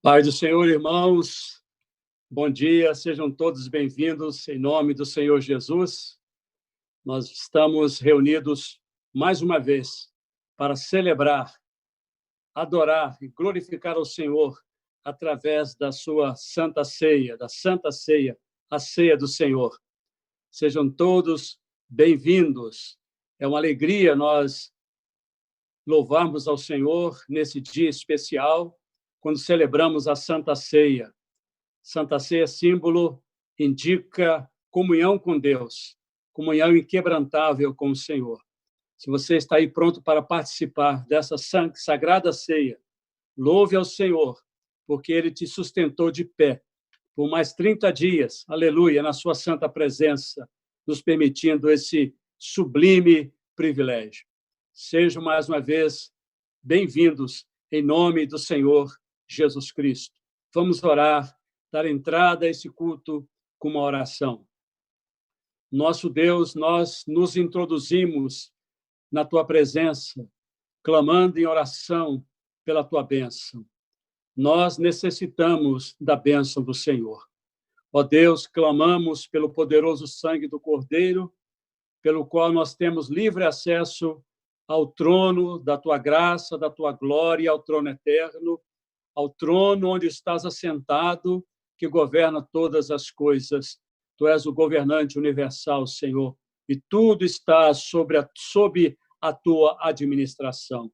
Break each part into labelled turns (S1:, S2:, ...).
S1: Pai do Senhor, irmãos, bom dia, sejam todos bem-vindos em nome do Senhor Jesus. Nós estamos reunidos mais uma vez para celebrar, adorar e glorificar ao Senhor através da sua Santa Ceia, da Santa Ceia, a Ceia do Senhor. Sejam todos bem-vindos. É uma alegria nós louvarmos ao Senhor nesse dia especial, quando celebramos a Santa Ceia. Santa Ceia, símbolo, indica comunhão com Deus, comunhão inquebrantável com o Senhor. Se você está aí pronto para participar dessa sagrada ceia, louve ao Senhor, porque Ele te sustentou de pé por mais 30 dias, aleluia, na sua santa presença, nos permitindo esse sublime privilégio. Sejam mais uma vez bem-vindos em nome do Senhor Jesus Cristo. Vamos orar, dar entrada a esse culto com uma oração. Nosso Deus, nós nos introduzimos na Tua presença, clamando em oração pela Tua bênção. Nós necessitamos da bênção do Senhor. Ó Deus, clamamos pelo poderoso sangue do Cordeiro, pelo qual nós temos livre acesso ao trono da Tua graça, da Tua glória, ao trono eterno, ao trono onde estás assentado, que governa todas as coisas. Tu és o governante universal, Senhor, e tudo está sob a Tua administração.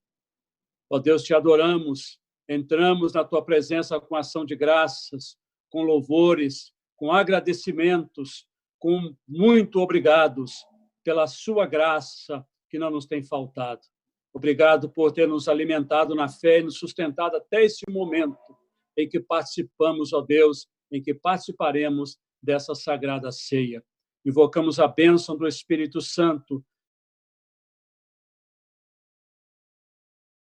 S1: Ó Deus, te adoramos, entramos na Tua presença com ação de graças, com louvores, com agradecimentos, com muito obrigados pela Sua graça que não nos tem faltado. Obrigado por ter nos alimentado na fé e nos sustentado até esse momento em que participamos, ó Deus, em que participaremos dessa sagrada ceia. Invocamos a bênção do Espírito Santo.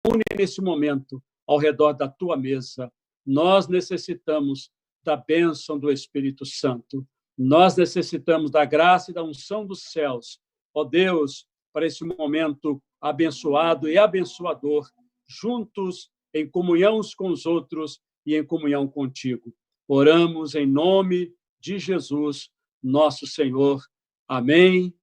S1: Une nesse momento ao redor da tua mesa. Nós necessitamos da bênção do Espírito Santo. Nós necessitamos da graça e da unção dos céus. Ó Deus, para esse momento abençoado e abençoador, juntos em comunhão uns com os outros e em comunhão contigo. Oramos em nome de Jesus, nosso Senhor. Amém,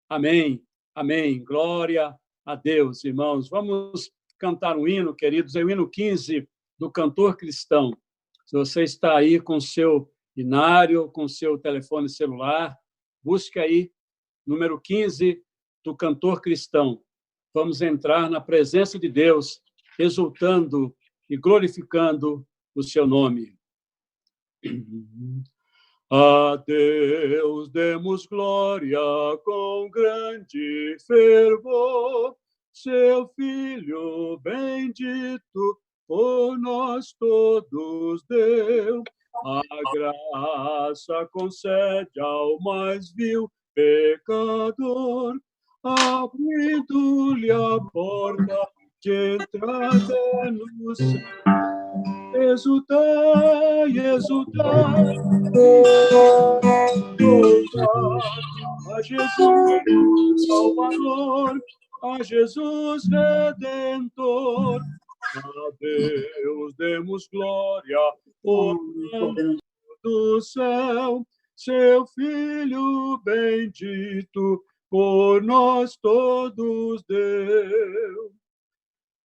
S1: amém, amém. Glória a Deus, irmãos. Vamos cantar um hino, queridos, é o hino 15 do Cantor Cristão. Se você está aí com seu inário, com seu telefone celular, busque aí, número 15 do Cantor Cristão. Vamos entrar na presença de Deus, exultando e glorificando o seu nome. A Deus demos glória com grande fervor, seu Filho bendito por nós todos deu. A graça concede ao mais vil pecador, abrindo-lhe a porta de entrada no céu. Exultai, exultai, a Jesus Salvador, a Jesus Redentor. A Deus demos glória por do céu, seu Filho bendito por nós todos deu.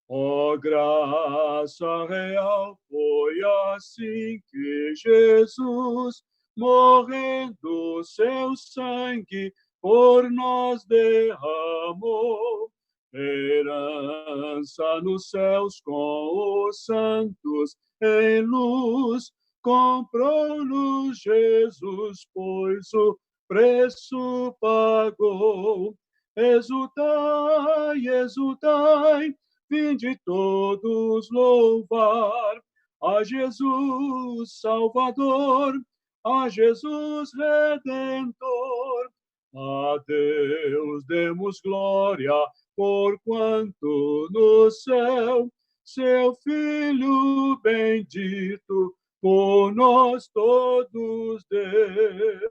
S1: Ó graça real, foi assim que Jesus, morrendo seu sangue, por nós derramou. Herança nos céus com os santos em luz, comprou-nos Jesus, pois o preço pagou. Exultai, exultai, vinde todos louvar a Jesus Salvador, a Jesus Redentor. A Deus demos glória, porquanto no céu seu Filho bendito por nós todos deu.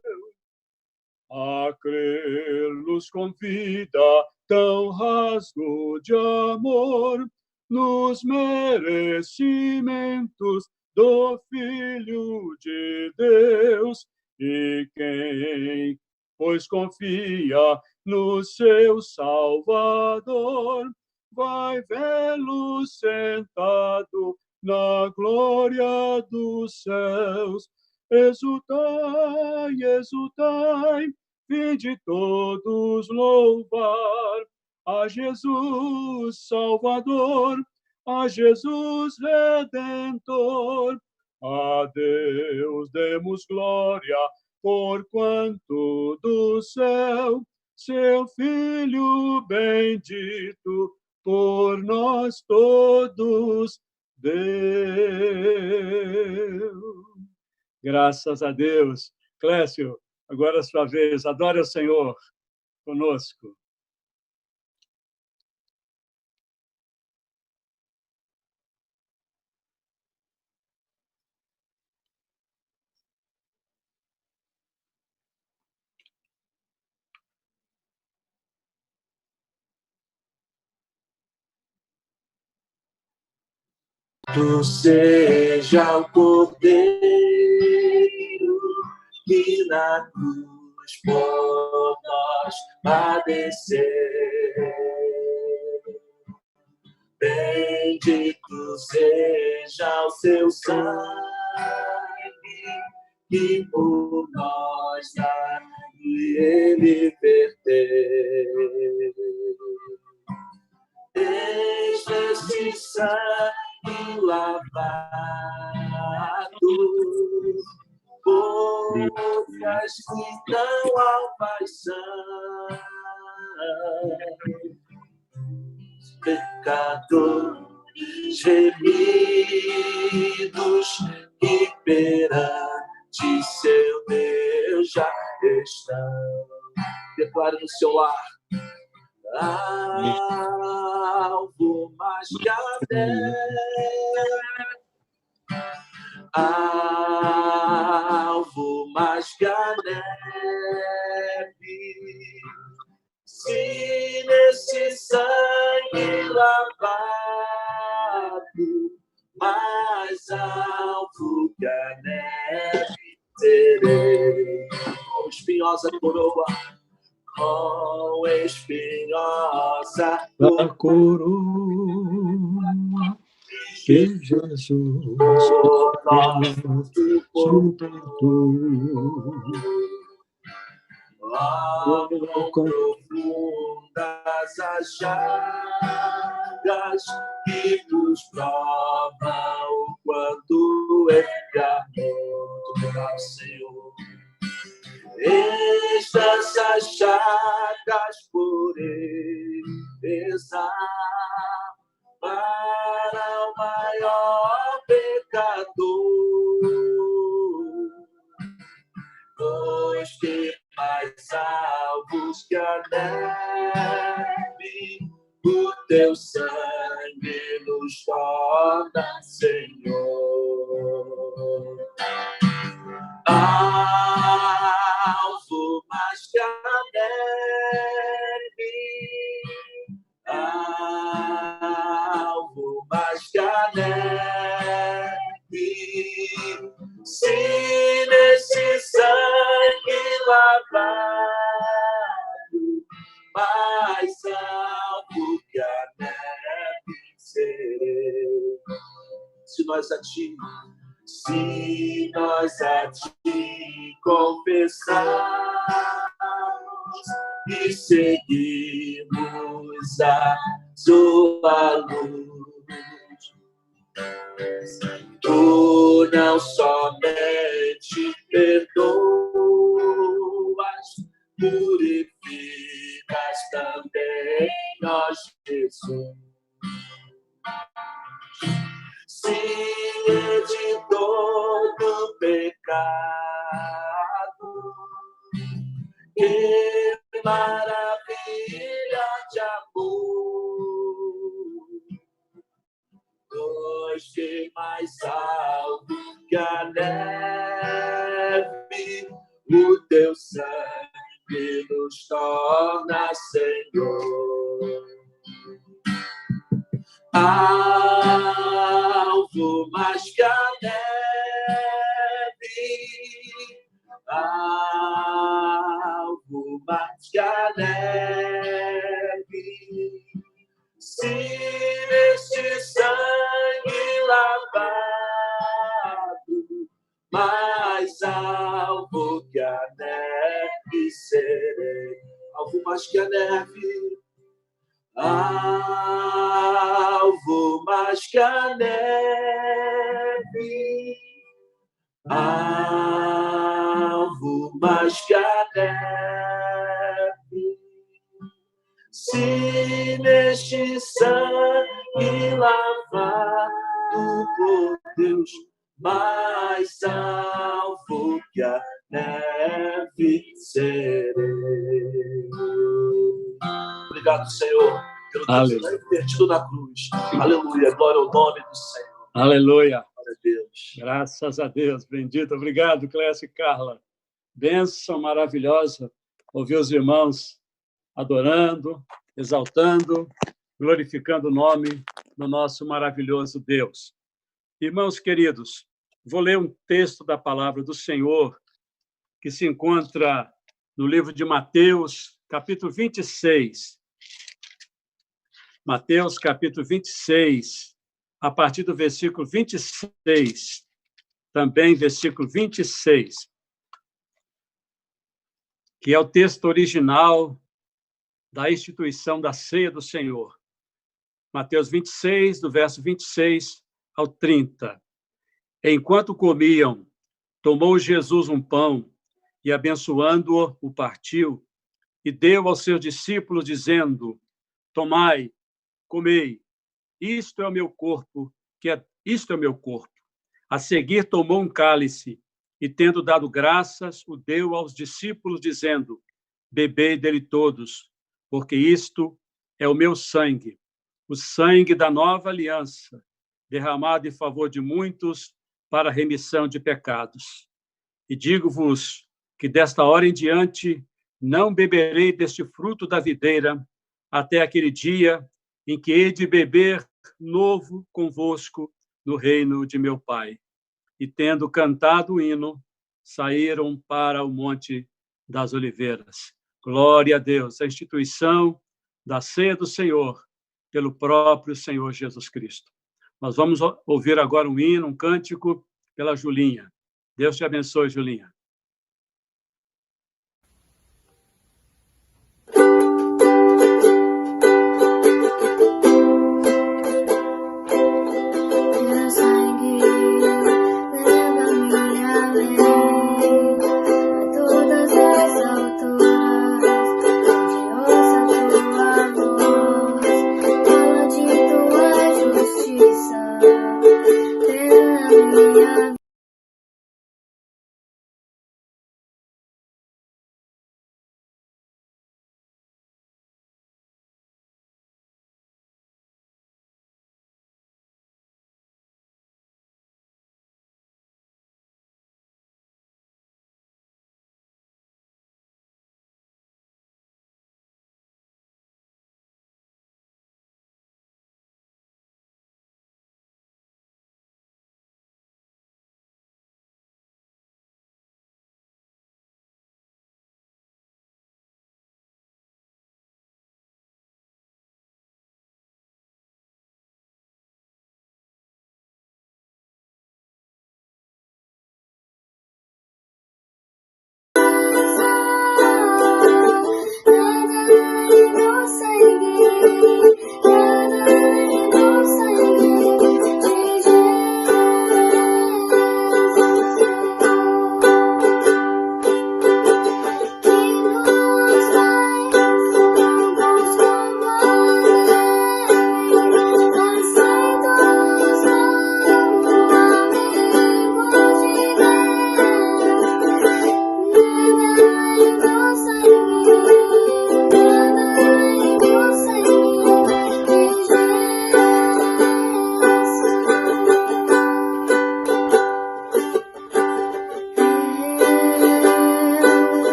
S1: A crer nos convida tão rasgo de amor, nos merecimentos do Filho de Deus. E quem, pois, confia no seu Salvador, vai vê-lo sentado na glória dos céus. Exultai, exultai, vinde todos louvar a Jesus Salvador, a Jesus Redentor. A Deus demos glória, porquanto do céu seu Filho bendito por nós todos deu. Graças a Deus. Clécio, agora é a sua vez. Adore o Senhor conosco.
S2: Tu seja o Cordeiro que na cruz por nós padeceu. Bendito seja o seu sangue que por nós e ele verteu. Deixa este sangue lavado por as que não há paixão. Pecadores gemidos que perante seu Deus já estão. Declare no seu lar. Alvo mais que a neve, alvo mais que a neve, se nesse sangue lavado, mais alvo que a neve serei. Com espinhosa coroa, com espinhosa
S1: coroa que Jesus suportou.
S2: Profundas as chagas que nos provam o quanto ele amou. Obrigado, Senhor. Estas chagas pureza para o maior pecador, pois que mais alvos que a neve, o teu sangue nos torna, Senhor. Alvo mais que a neve, alvo mais que a neve, se nesse sangue lavado, mais alvo que a neve serei. Se nós a ti confessarmos e seguirmos a sua luz, tu não somente perdoas, purificas também, ó Jesus. Se de todo pecado, que maravilha de amor, pois que mais alto que a neve, o teu sangue nos torna, Senhor. Alvo mais que a neve, mais alvo que a neve serei. Alvo mais que a neve, alvo mais que a neve, alvo mais que a neve. Se neste sangue lavado por Deus, mais alvo que a neve serei. Obrigado, Senhor, pelo que você invertido na cruz. Aleluia, glória ao nome do Senhor.
S1: Aleluia.
S2: Glória a Deus.
S1: Graças a Deus, bendito. Obrigado, Clécio e Carla. Bênção maravilhosa ouvir os irmãos adorando, exaltando, glorificando o nome do nosso maravilhoso Deus. Irmãos queridos, vou ler um texto da palavra do Senhor que se encontra no livro de Mateus, capítulo 26. Mateus, capítulo 26, a partir do versículo 26, também versículo 26, que é o texto original da instituição da ceia do Senhor. Mateus 26, do verso 26 ao 30. Enquanto comiam, tomou Jesus um pão e, abençoando-o, o partiu e deu aos seus discípulos, dizendo: tomai, comei, isto é o meu corpo, isto é o meu corpo. A seguir tomou um cálice e, tendo dado graças, o deu aos discípulos, dizendo: bebei dele todos, porque isto é o meu sangue, o sangue da nova aliança, derramado em favor de muitos para a remissão de pecados. E digo-vos que desta hora em diante não beberei deste fruto da videira até aquele dia em que hei de beber novo convosco no reino de meu Pai. E, tendo cantado o hino, saíram para o Monte das Oliveiras. Glória a Deus, a instituição da ceia do Senhor, pelo próprio Senhor Jesus Cristo. Nós vamos ouvir agora um hino, um cântico pela Julinha. Deus te abençoe, Julinha.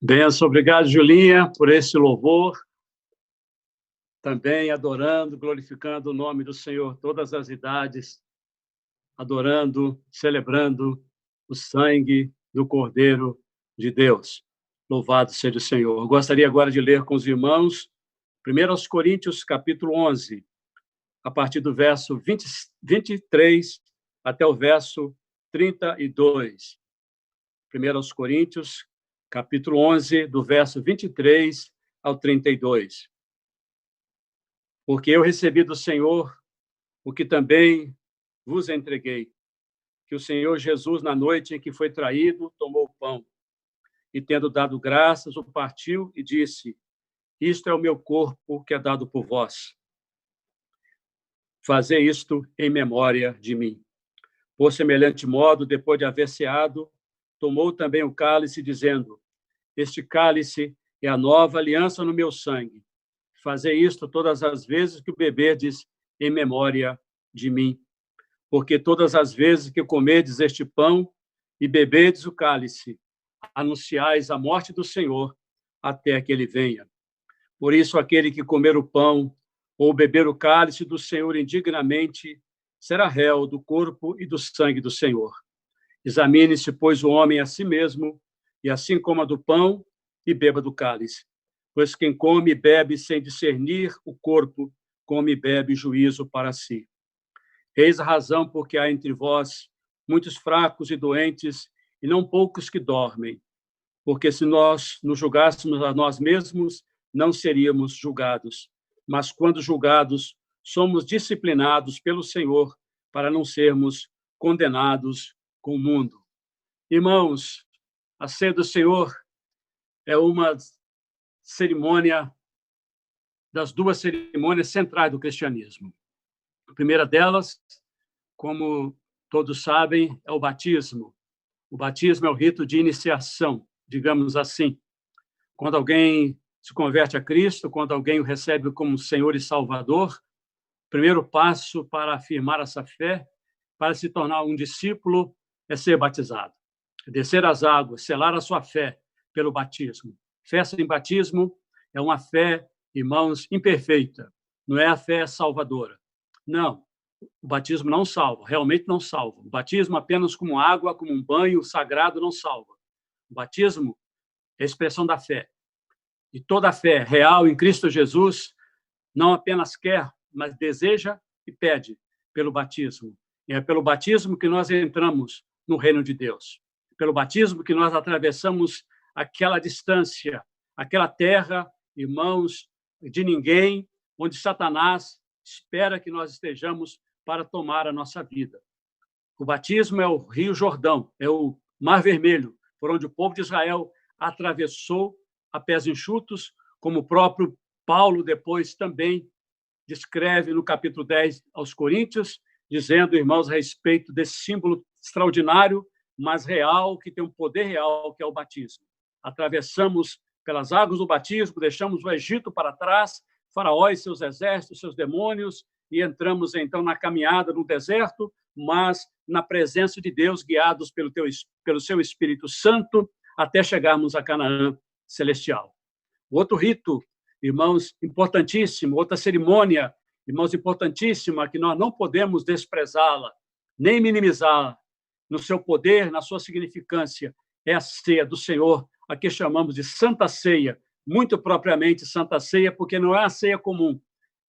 S1: Benção, obrigado, Julinha, por esse louvor. Também adorando, glorificando o nome do Senhor, todas as idades, adorando, celebrando o sangue do Cordeiro de Deus. Louvado seja o Senhor. Eu gostaria agora de ler com os irmãos 1 Coríntios, capítulo 11, a partir do verso 23 até o verso 32. 1 Coríntios, capítulo 11, do verso 23 ao 32. Porque eu recebi do Senhor o que também vos entreguei, que o Senhor Jesus, na noite em que foi traído, tomou o pão e, tendo dado graças, o partiu e disse: isto é o meu corpo que é dado por vós. Fazei isto em memória de mim. Por semelhante modo, depois de haver ceado, tomou também o cálice, dizendo: este cálice é a nova aliança no meu sangue. Fazei isto todas as vezes que o beberdes em memória de mim. Porque todas as vezes que comerdes este pão e beberdes o cálice, anunciais a morte do Senhor até que ele venha. Por isso, aquele que comer o pão ou beber o cálice do Senhor indignamente será réu do corpo e do sangue do Senhor. Examine-se, pois, o homem a si mesmo, e assim coma do pão e beba do cálice. Pois quem come e bebe sem discernir o corpo, come e bebe juízo para si. Eis a razão porque há entre vós muitos fracos e doentes, e não poucos que dormem. Porque se nós nos julgássemos a nós mesmos, não seríamos julgados. Mas quando julgados, somos disciplinados pelo Senhor para não sermos condenados com o mundo. Irmãos, a ceia do Senhor é uma cerimônia das duas cerimônias centrais do cristianismo. A primeira delas, como todos sabem, é o batismo. O batismo é o rito de iniciação, digamos assim. Quando alguém se converte a Cristo, quando alguém o recebe como Senhor e Salvador, o primeiro passo para afirmar essa fé, para se tornar um discípulo, é ser batizado. É descer as águas, selar a sua fé pelo batismo. Fé sem batismo é uma fé, irmãos, imperfeita. Não é a fé salvadora. Não, o batismo não salva, realmente não salva. O batismo apenas como água, como um banho sagrado, não salva. O batismo é a expressão da fé. E toda a fé real em Cristo Jesus não apenas quer, mas deseja e pede pelo batismo. E é pelo batismo que nós entramos no reino de Deus. Pelo batismo que nós atravessamos aquela distância, aquela terra, irmãos, de ninguém, onde Satanás espera que nós estejamos para tomar a nossa vida. O batismo é o Rio Jordão, é o Mar Vermelho, por onde o povo de Israel atravessou a pés enxutos, como o próprio Paulo depois também descreve no capítulo 10 aos Coríntios, dizendo, irmãos, a respeito desse símbolo extraordinário, mas real, que tem um poder real, que é o batismo. Atravessamos pelas águas do batismo, deixamos o Egito para trás, Faraó e seus exércitos, seus demônios, e entramos, então, na caminhada no deserto, mas na presença de Deus, guiados pelo seu Espírito Santo, até chegarmos a Canaã celestial. Outro rito, irmãos, importantíssimo, outra cerimônia, irmãos, importantíssima, que nós não podemos desprezá-la, nem minimizá-la no seu poder, na sua significância, é a ceia do Senhor, a que chamamos de Santa Ceia, muito propriamente Santa Ceia, porque não é a ceia comum,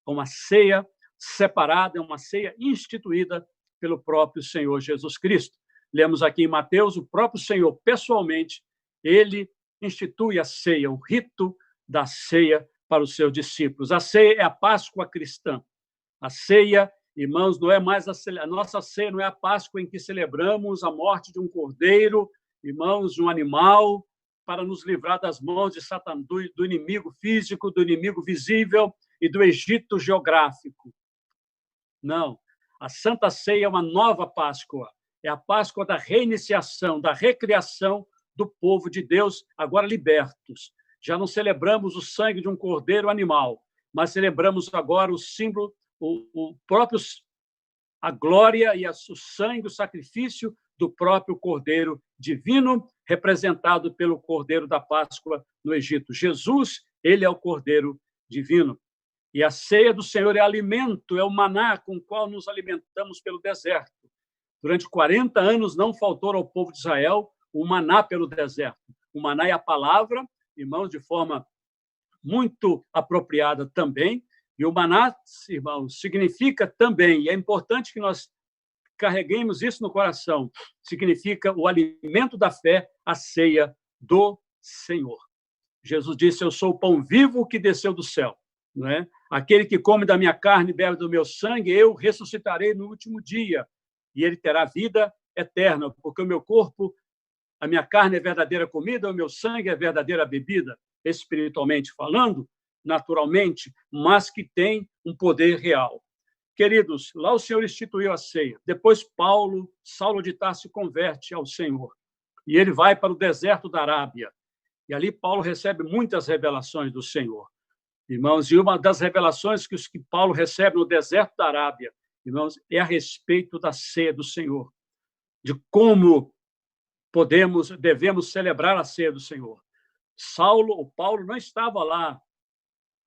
S1: é uma ceia separada, é uma ceia instituída pelo próprio Senhor Jesus Cristo. Lemos aqui em Mateus, o próprio Senhor, pessoalmente, ele institui a ceia, o rito da ceia para os seus discípulos. A ceia é a Páscoa cristã. A ceia, irmãos, não é mais a nossa ceia, não é a Páscoa em que celebramos a morte de um cordeiro, irmãos, de um animal, para nos livrar das mãos de Satanás, do inimigo físico, do inimigo visível e do Egito geográfico. Não. A Santa Ceia é uma nova Páscoa. É a Páscoa da reiniciação, da recriação do povo de Deus, agora libertos. Já não celebramos o sangue de um cordeiro animal, mas celebramos agora o símbolo, a glória e o sangue, o sacrifício do próprio cordeiro divino, representado pelo Cordeiro da Páscoa no Egito. Jesus, ele é o Cordeiro divino. E a ceia do Senhor é alimento, é o maná com o qual nos alimentamos pelo deserto. Durante 40 anos não faltou ao povo de Israel o maná pelo deserto. O maná é a palavra, irmãos, de forma muito apropriada também. E o maná, irmãos, significa também, e é importante que nós carreguemos isso no coração, significa o alimento da fé, a ceia do Senhor. Jesus disse, eu sou o pão vivo que desceu do céu. Não é? Aquele que come da minha carne e bebe do meu sangue, eu ressuscitarei no último dia, e ele terá vida eterna, porque o meu corpo, a minha carne é verdadeira comida, o meu sangue é verdadeira bebida, espiritualmente falando, naturalmente, mas que tem um poder real. Queridos, lá o Senhor instituiu a ceia. Depois Saulo de Tarso se converte ao Senhor, e ele vai para o deserto da Arábia. E ali Paulo recebe muitas revelações do Senhor. Irmãos, e uma das revelações que Paulo recebe no deserto da Arábia, irmãos, é a respeito da ceia do Senhor, de como devemos celebrar a ceia do Senhor. Paulo não estava lá,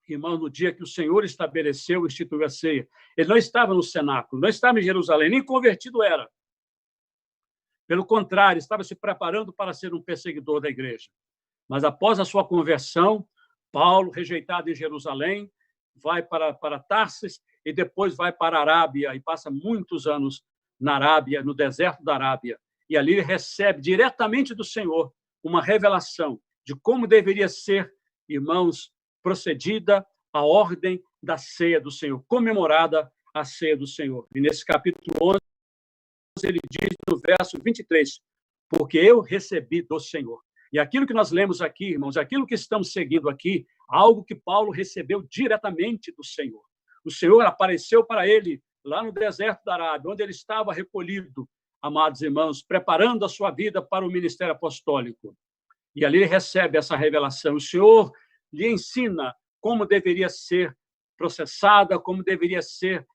S1: irmão, no dia que o Senhor estabeleceu e instituiu a ceia. Ele não estava no cenáculo, não estava em Jerusalém, nem convertido era. Pelo contrário, estava se preparando para ser um perseguidor da igreja. Mas após a sua conversão, Paulo, rejeitado em Jerusalém, vai para Tarsis e depois vai para a Arábia e passa muitos anos na Arábia, no deserto da Arábia. E ali ele recebe diretamente do Senhor uma revelação de como deveria ser, irmãos, procedida a ordem da ceia do Senhor, comemorada a ceia do Senhor. E nesse capítulo 11, ele diz no verso 23, porque eu recebi do Senhor. E aquilo que nós lemos aqui, irmãos, aquilo que estamos seguindo aqui, algo que Paulo recebeu diretamente do Senhor. O Senhor apareceu para ele lá no deserto da Arábia, onde ele estava recolhido, amados irmãos, preparando a sua vida para o ministério apostólico. E ali ele recebe essa revelação. O Senhor lhe ensina como deveria ser processada, como deveria ser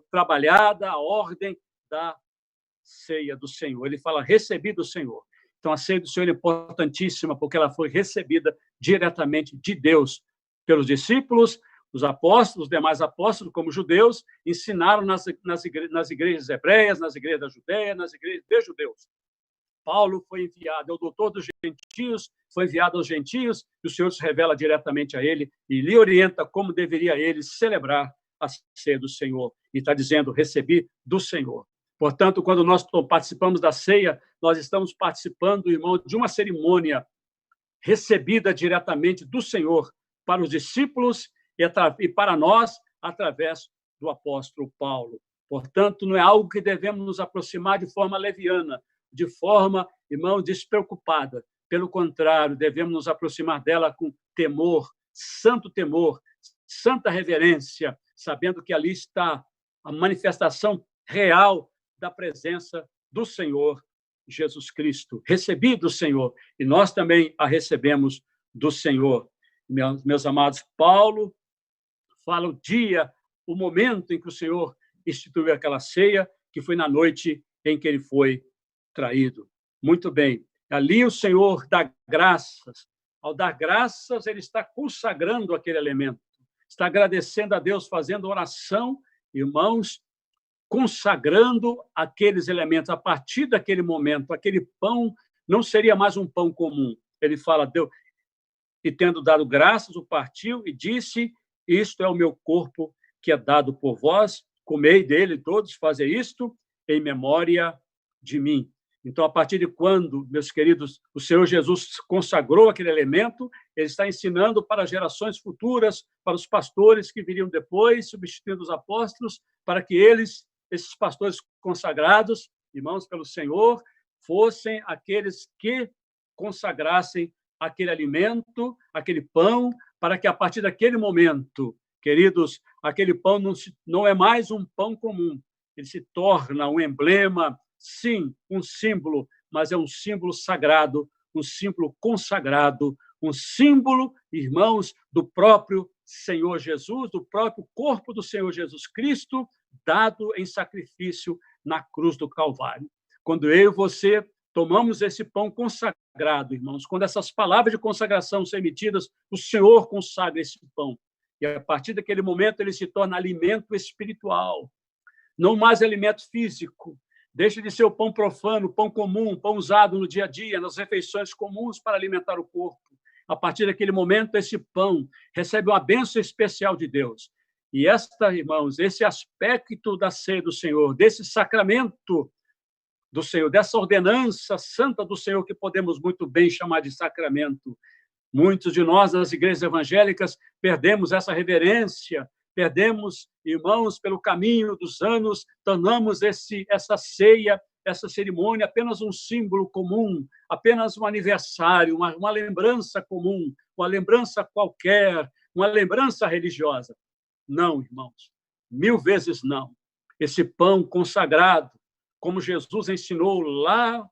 S1: trabalhada a ordem da ceia do Senhor. Ele fala, recebi do Senhor. Então, a ceia do Senhor é importantíssima, porque ela foi recebida diretamente de Deus pelos discípulos, os apóstolos, os demais apóstolos, como judeus, ensinaram nas igrejas hebreias, nas igrejas da Judéia, nas igrejas de judeus. Paulo foi enviado, é o doutor dos gentios, foi enviado aos gentios, e o Senhor se revela diretamente a ele e lhe orienta como deveria ele celebrar a ceia do Senhor. E está dizendo, recebi do Senhor. Portanto, quando nós participamos da ceia, nós estamos participando, irmão, de uma cerimônia recebida diretamente do Senhor para os discípulos e para nós, através do apóstolo Paulo. Portanto, não é algo que devemos nos aproximar de forma leviana, de forma, irmão, despreocupada. Pelo contrário, devemos nos aproximar dela com temor, santa reverência, sabendo que ali está a manifestação real da presença do Senhor Jesus Cristo. Recebi do Senhor, e nós também a recebemos do Senhor. Meus amados, Paulo fala o momento em que o Senhor instituiu aquela ceia, que foi na noite em que ele foi traído. Muito bem. Ali o Senhor dá graças. Ao dar graças, ele está consagrando aquele elemento. Está agradecendo a Deus, fazendo oração, irmãos, consagrando aqueles elementos. A partir daquele momento, aquele pão não seria mais um pão comum. Ele fala, Deus, e tendo dado graças, o partiu e disse, isto é o meu corpo que é dado por vós, comei dele todos, fazei isto em memória de mim. Então, a partir de quando, meus queridos, o Senhor Jesus consagrou aquele elemento, ele está ensinando para gerações futuras, para os pastores que viriam depois, substituindo os apóstolos, para que esses pastores consagrados, irmãos pelo Senhor, fossem aqueles que consagrassem aquele alimento, aquele pão, para que a partir daquele momento, queridos, aquele pão não é mais um pão comum, ele se torna um emblema, sim, um símbolo, mas é um símbolo sagrado, um símbolo consagrado, um símbolo, irmãos, do próprio Senhor Jesus, do próprio corpo do Senhor Jesus Cristo, dado em sacrifício na cruz do Calvário. Quando eu e você tomamos esse pão consagrado, irmãos. Quando essas palavras de consagração são emitidas, o Senhor consagra esse pão. E, a partir daquele momento, ele se torna alimento espiritual, não mais alimento físico. Deixa de ser o pão profano, pão comum, pão usado no dia a dia, nas refeições comuns para alimentar o corpo. A partir daquele momento, esse pão recebe uma bênção especial de Deus. E irmãos, esse aspecto da ceia do Senhor, desse sacramento do Senhor, dessa ordenança santa do Senhor, que podemos muito bem chamar de sacramento. Muitos de nós, nas igrejas evangélicas, perdemos essa reverência, perdemos, irmãos, pelo caminho dos anos, tornamos essa ceia, essa cerimônia apenas um símbolo comum, apenas um aniversário, uma lembrança comum, uma lembrança qualquer, uma lembrança religiosa. Não, irmãos, 1000 vezes não. Esse pão consagrado, como Jesus ensinou lá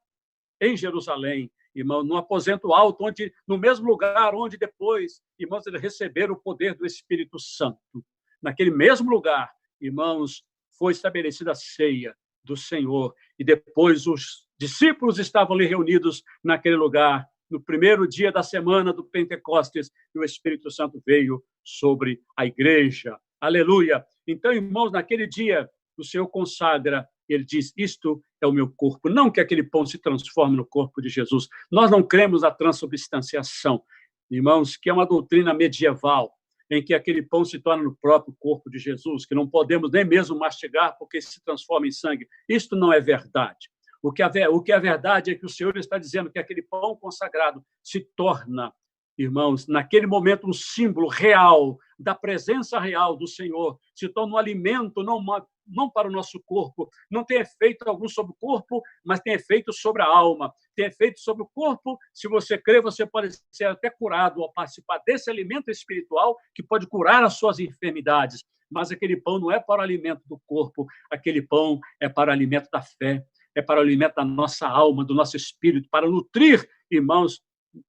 S1: em Jerusalém, irmão, no aposento alto, no mesmo lugar onde depois, irmãos, eles receberam o poder do Espírito Santo. Naquele mesmo lugar, irmãos, foi estabelecida a ceia do Senhor. E depois os discípulos estavam ali reunidos naquele lugar, no primeiro dia da semana do Pentecostes, e o Espírito Santo veio sobre a igreja. Aleluia! Então, irmãos, naquele dia, o Senhor consagra, ele diz, isto é o meu corpo. Não que aquele pão se transforme no corpo de Jesus. Nós não cremos na transubstanciação, irmãos, que é uma doutrina medieval, em que aquele pão se torna no próprio corpo de Jesus, que não podemos nem mesmo mastigar porque se transforma em sangue. Isto não é verdade. O que é verdade é que o Senhor está dizendo que aquele pão consagrado se torna, irmãos, naquele momento um símbolo real da presença real do Senhor, se torna um alimento não para o nosso corpo, não tem efeito algum sobre o corpo, mas tem efeito sobre a alma, tem efeito sobre o corpo. Se você crer, você pode ser até curado ao participar desse alimento espiritual que pode curar as suas enfermidades, mas aquele pão não é para o alimento do corpo, aquele pão é para o alimento da fé, é para o alimento da nossa alma, do nosso espírito, para nutrir, irmãos,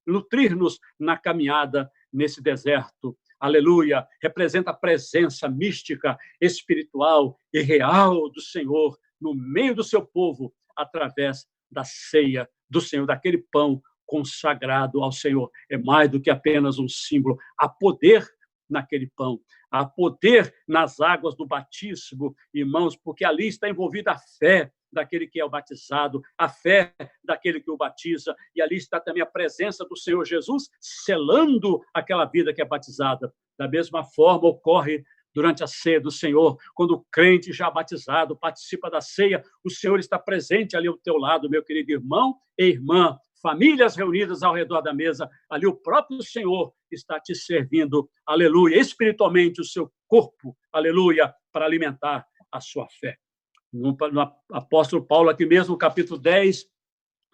S1: nutrir-nos na caminhada nesse deserto. Aleluia! Representa a presença mística, espiritual e real do Senhor no meio do seu povo, através da ceia do Senhor, daquele pão consagrado ao Senhor. É mais do que apenas um símbolo. Há poder naquele pão, há poder nas águas do batismo, irmãos, porque ali está envolvida a fé daquele que é o batizado, a fé daquele que o batiza, e ali está também a presença do Senhor Jesus selando aquela vida que é batizada. Da mesma forma ocorre durante a ceia do Senhor, quando o crente já batizado participa da ceia, o Senhor está presente ali ao teu lado, meu querido irmão e irmã, famílias reunidas ao redor da mesa, ali o próprio Senhor está te servindo, aleluia, espiritualmente o seu corpo, aleluia, para alimentar a sua fé. No apóstolo Paulo, aqui mesmo, no capítulo 10,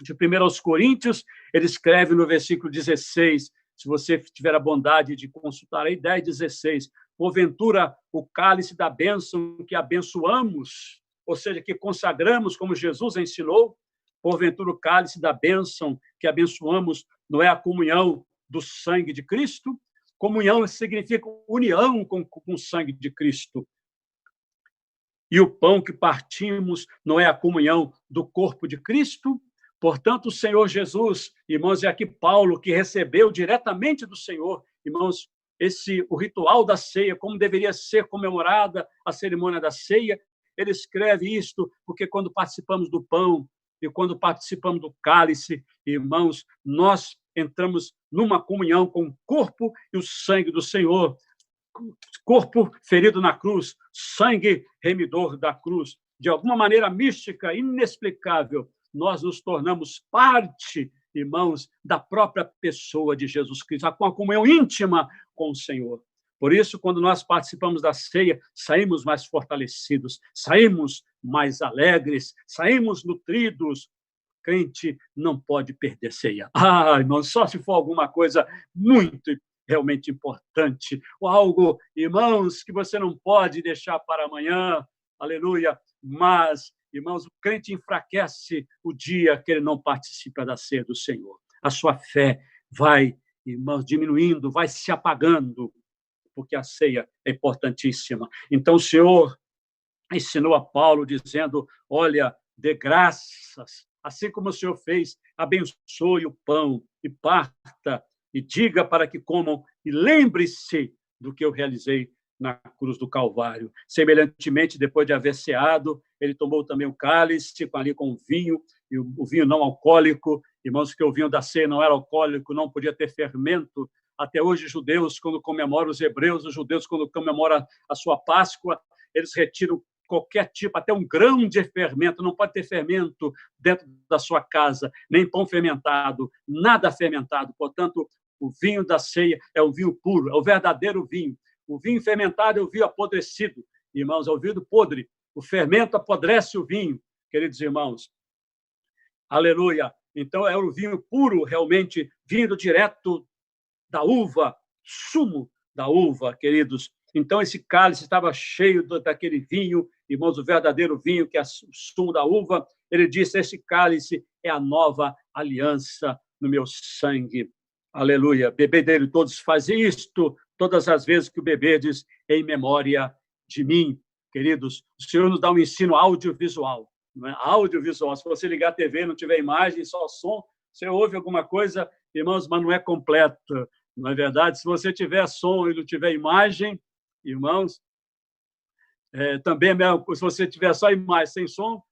S1: de 1 aos Coríntios, ele escreve no versículo 16, se você tiver a bondade de consultar aí, 10, 16, porventura o cálice da bênção que abençoamos, ou seja, que consagramos como Jesus ensinou, porventura o cálice da bênção que abençoamos não é a comunhão do sangue de Cristo? Comunhão significa união com o sangue de Cristo. E o pão que partimos não é a comunhão do corpo de Cristo? Portanto, o Senhor Jesus, irmãos, é aqui Paulo, que recebeu diretamente do Senhor, irmãos, o ritual da ceia, como deveria ser comemorada a cerimônia da ceia, ele escreve isto, porque quando participamos do pão e quando participamos do cálice, irmãos, nós entramos numa comunhão com o corpo e o sangue do Senhor, corpo ferido na cruz, sangue remidor da cruz. De alguma maneira mística, inexplicável, nós nos tornamos parte, irmãos, da própria pessoa de Jesus Cristo, com a comunhão íntima com o Senhor. Por isso, quando nós participamos da ceia, saímos mais fortalecidos, saímos mais alegres, saímos nutridos. Crente não pode perder ceia. Irmão, só se for alguma coisa muito realmente importante, ou algo, irmãos, que você não pode deixar para amanhã, aleluia, mas, irmãos, o crente enfraquece o dia que ele não participa da ceia do Senhor. A sua fé vai, irmãos, diminuindo, vai se apagando, porque a ceia é importantíssima. Então, o Senhor ensinou a Paulo dizendo, olha, dê graças assim como o Senhor fez, abençoe o pão e parta e diga para que comam e lembre-se do que eu realizei na cruz do Calvário. Semelhantemente, depois de haver ceado, ele tomou também o cálice ali com o vinho, e o vinho não alcoólico. Irmãos, que o vinho da ceia não era alcoólico, não podia ter fermento. Até hoje, judeus, quando comemoram, os hebreus, os judeus, quando comemoram a sua Páscoa, eles retiram qualquer tipo, até um grão de fermento, não pode ter fermento dentro da sua casa, nem pão fermentado, nada fermentado. Portanto, o vinho da ceia é o vinho puro, é o verdadeiro vinho. O vinho fermentado é o vinho apodrecido, irmãos, é o vinho podre. O fermento apodrece o vinho, queridos irmãos. Aleluia! Então, é o vinho puro, realmente, vindo direto da uva, sumo da uva, queridos. Então, esse cálice estava cheio daquele vinho, irmãos, o verdadeiro vinho, que é o sumo da uva. Ele disse, esse cálice é a nova aliança no meu sangue. Aleluia. Bebei dele todos, fazem isto todas as vezes que o bebedes em memória de mim. Queridos, o Senhor nos dá um ensino audiovisual. Não é? Audiovisual. Se você ligar a TV e não tiver imagem, só som, você ouve alguma coisa, irmãos, mas não é completo. Não é verdade? Se você tiver som e não tiver imagem, irmãos, também, se você tiver só imagem sem som,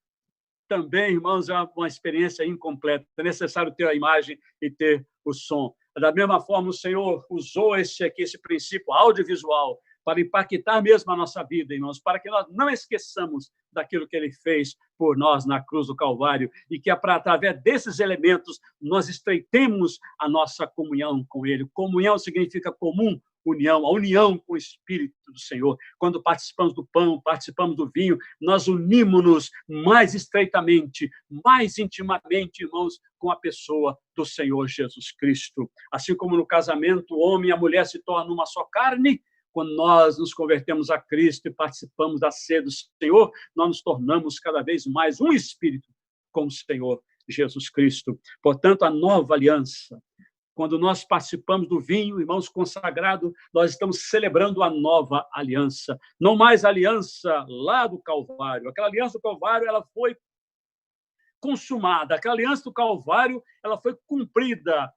S1: também, irmãos, é uma experiência incompleta. É necessário ter a imagem e ter o som. Da mesma forma, o Senhor usou esse princípio audiovisual para impactar mesmo a nossa vida, irmãos, para que nós não esqueçamos daquilo que ele fez por nós na cruz do Calvário e que, através desses elementos, nós estreitemos a nossa comunhão com ele. Comunhão significa comum, união, a união com o Espírito do Senhor. Quando participamos do pão, participamos do vinho, nós unimos-nos mais estreitamente, mais intimamente, irmãos, com a pessoa do Senhor Jesus Cristo. Assim como no casamento, o homem e a mulher se tornam uma só carne, quando nós nos convertemos a Cristo e participamos da ceia do Senhor, nós nos tornamos cada vez mais um espírito com o Senhor Jesus Cristo. Portanto, a nova aliança, quando nós participamos do vinho, irmãos, consagrado, nós estamos celebrando a nova aliança. Não mais a aliança lá do Calvário. Aquela aliança do Calvário, ela foi consumada. Aquela aliança do Calvário, ela foi cumprida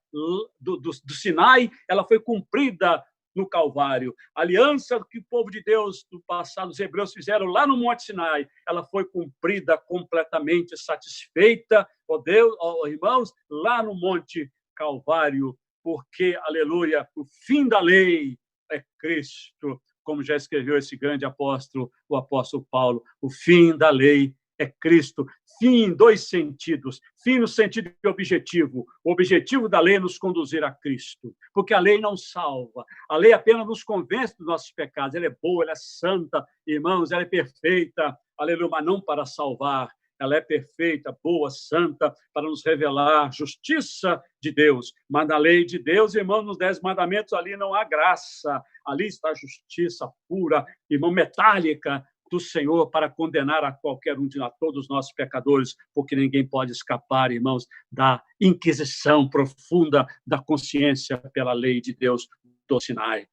S1: do Sinai, ela foi cumprida no Calvário. A aliança que o povo de Deus do passado, os hebreus, fizeram lá no Monte Sinai, ela foi cumprida completamente, satisfeita, ó Deus, ó irmãos, lá no Monte Calvário, porque, aleluia, o fim da lei é Cristo, como já escreveu esse grande apóstolo, o apóstolo Paulo. O fim da lei é Cristo. Fim em dois sentidos. Fim no sentido objetivo. O objetivo da lei é nos conduzir a Cristo, porque a lei não salva. A lei apenas nos convence dos nossos pecados. Ela é boa, ela é santa, irmãos, ela é perfeita, aleluia, mas não para salvar. Ela é perfeita, boa, santa, para nos revelar a justiça de Deus. Mas na lei de Deus, irmãos, nos 10 mandamentos, ali não há graça. Ali está a justiça pura, irmão, metálica, do Senhor para condenar a qualquer um de nós, todos nós pecadores, porque ninguém pode escapar, irmãos, da inquisição profunda da consciência pela lei de Deus do Sinai.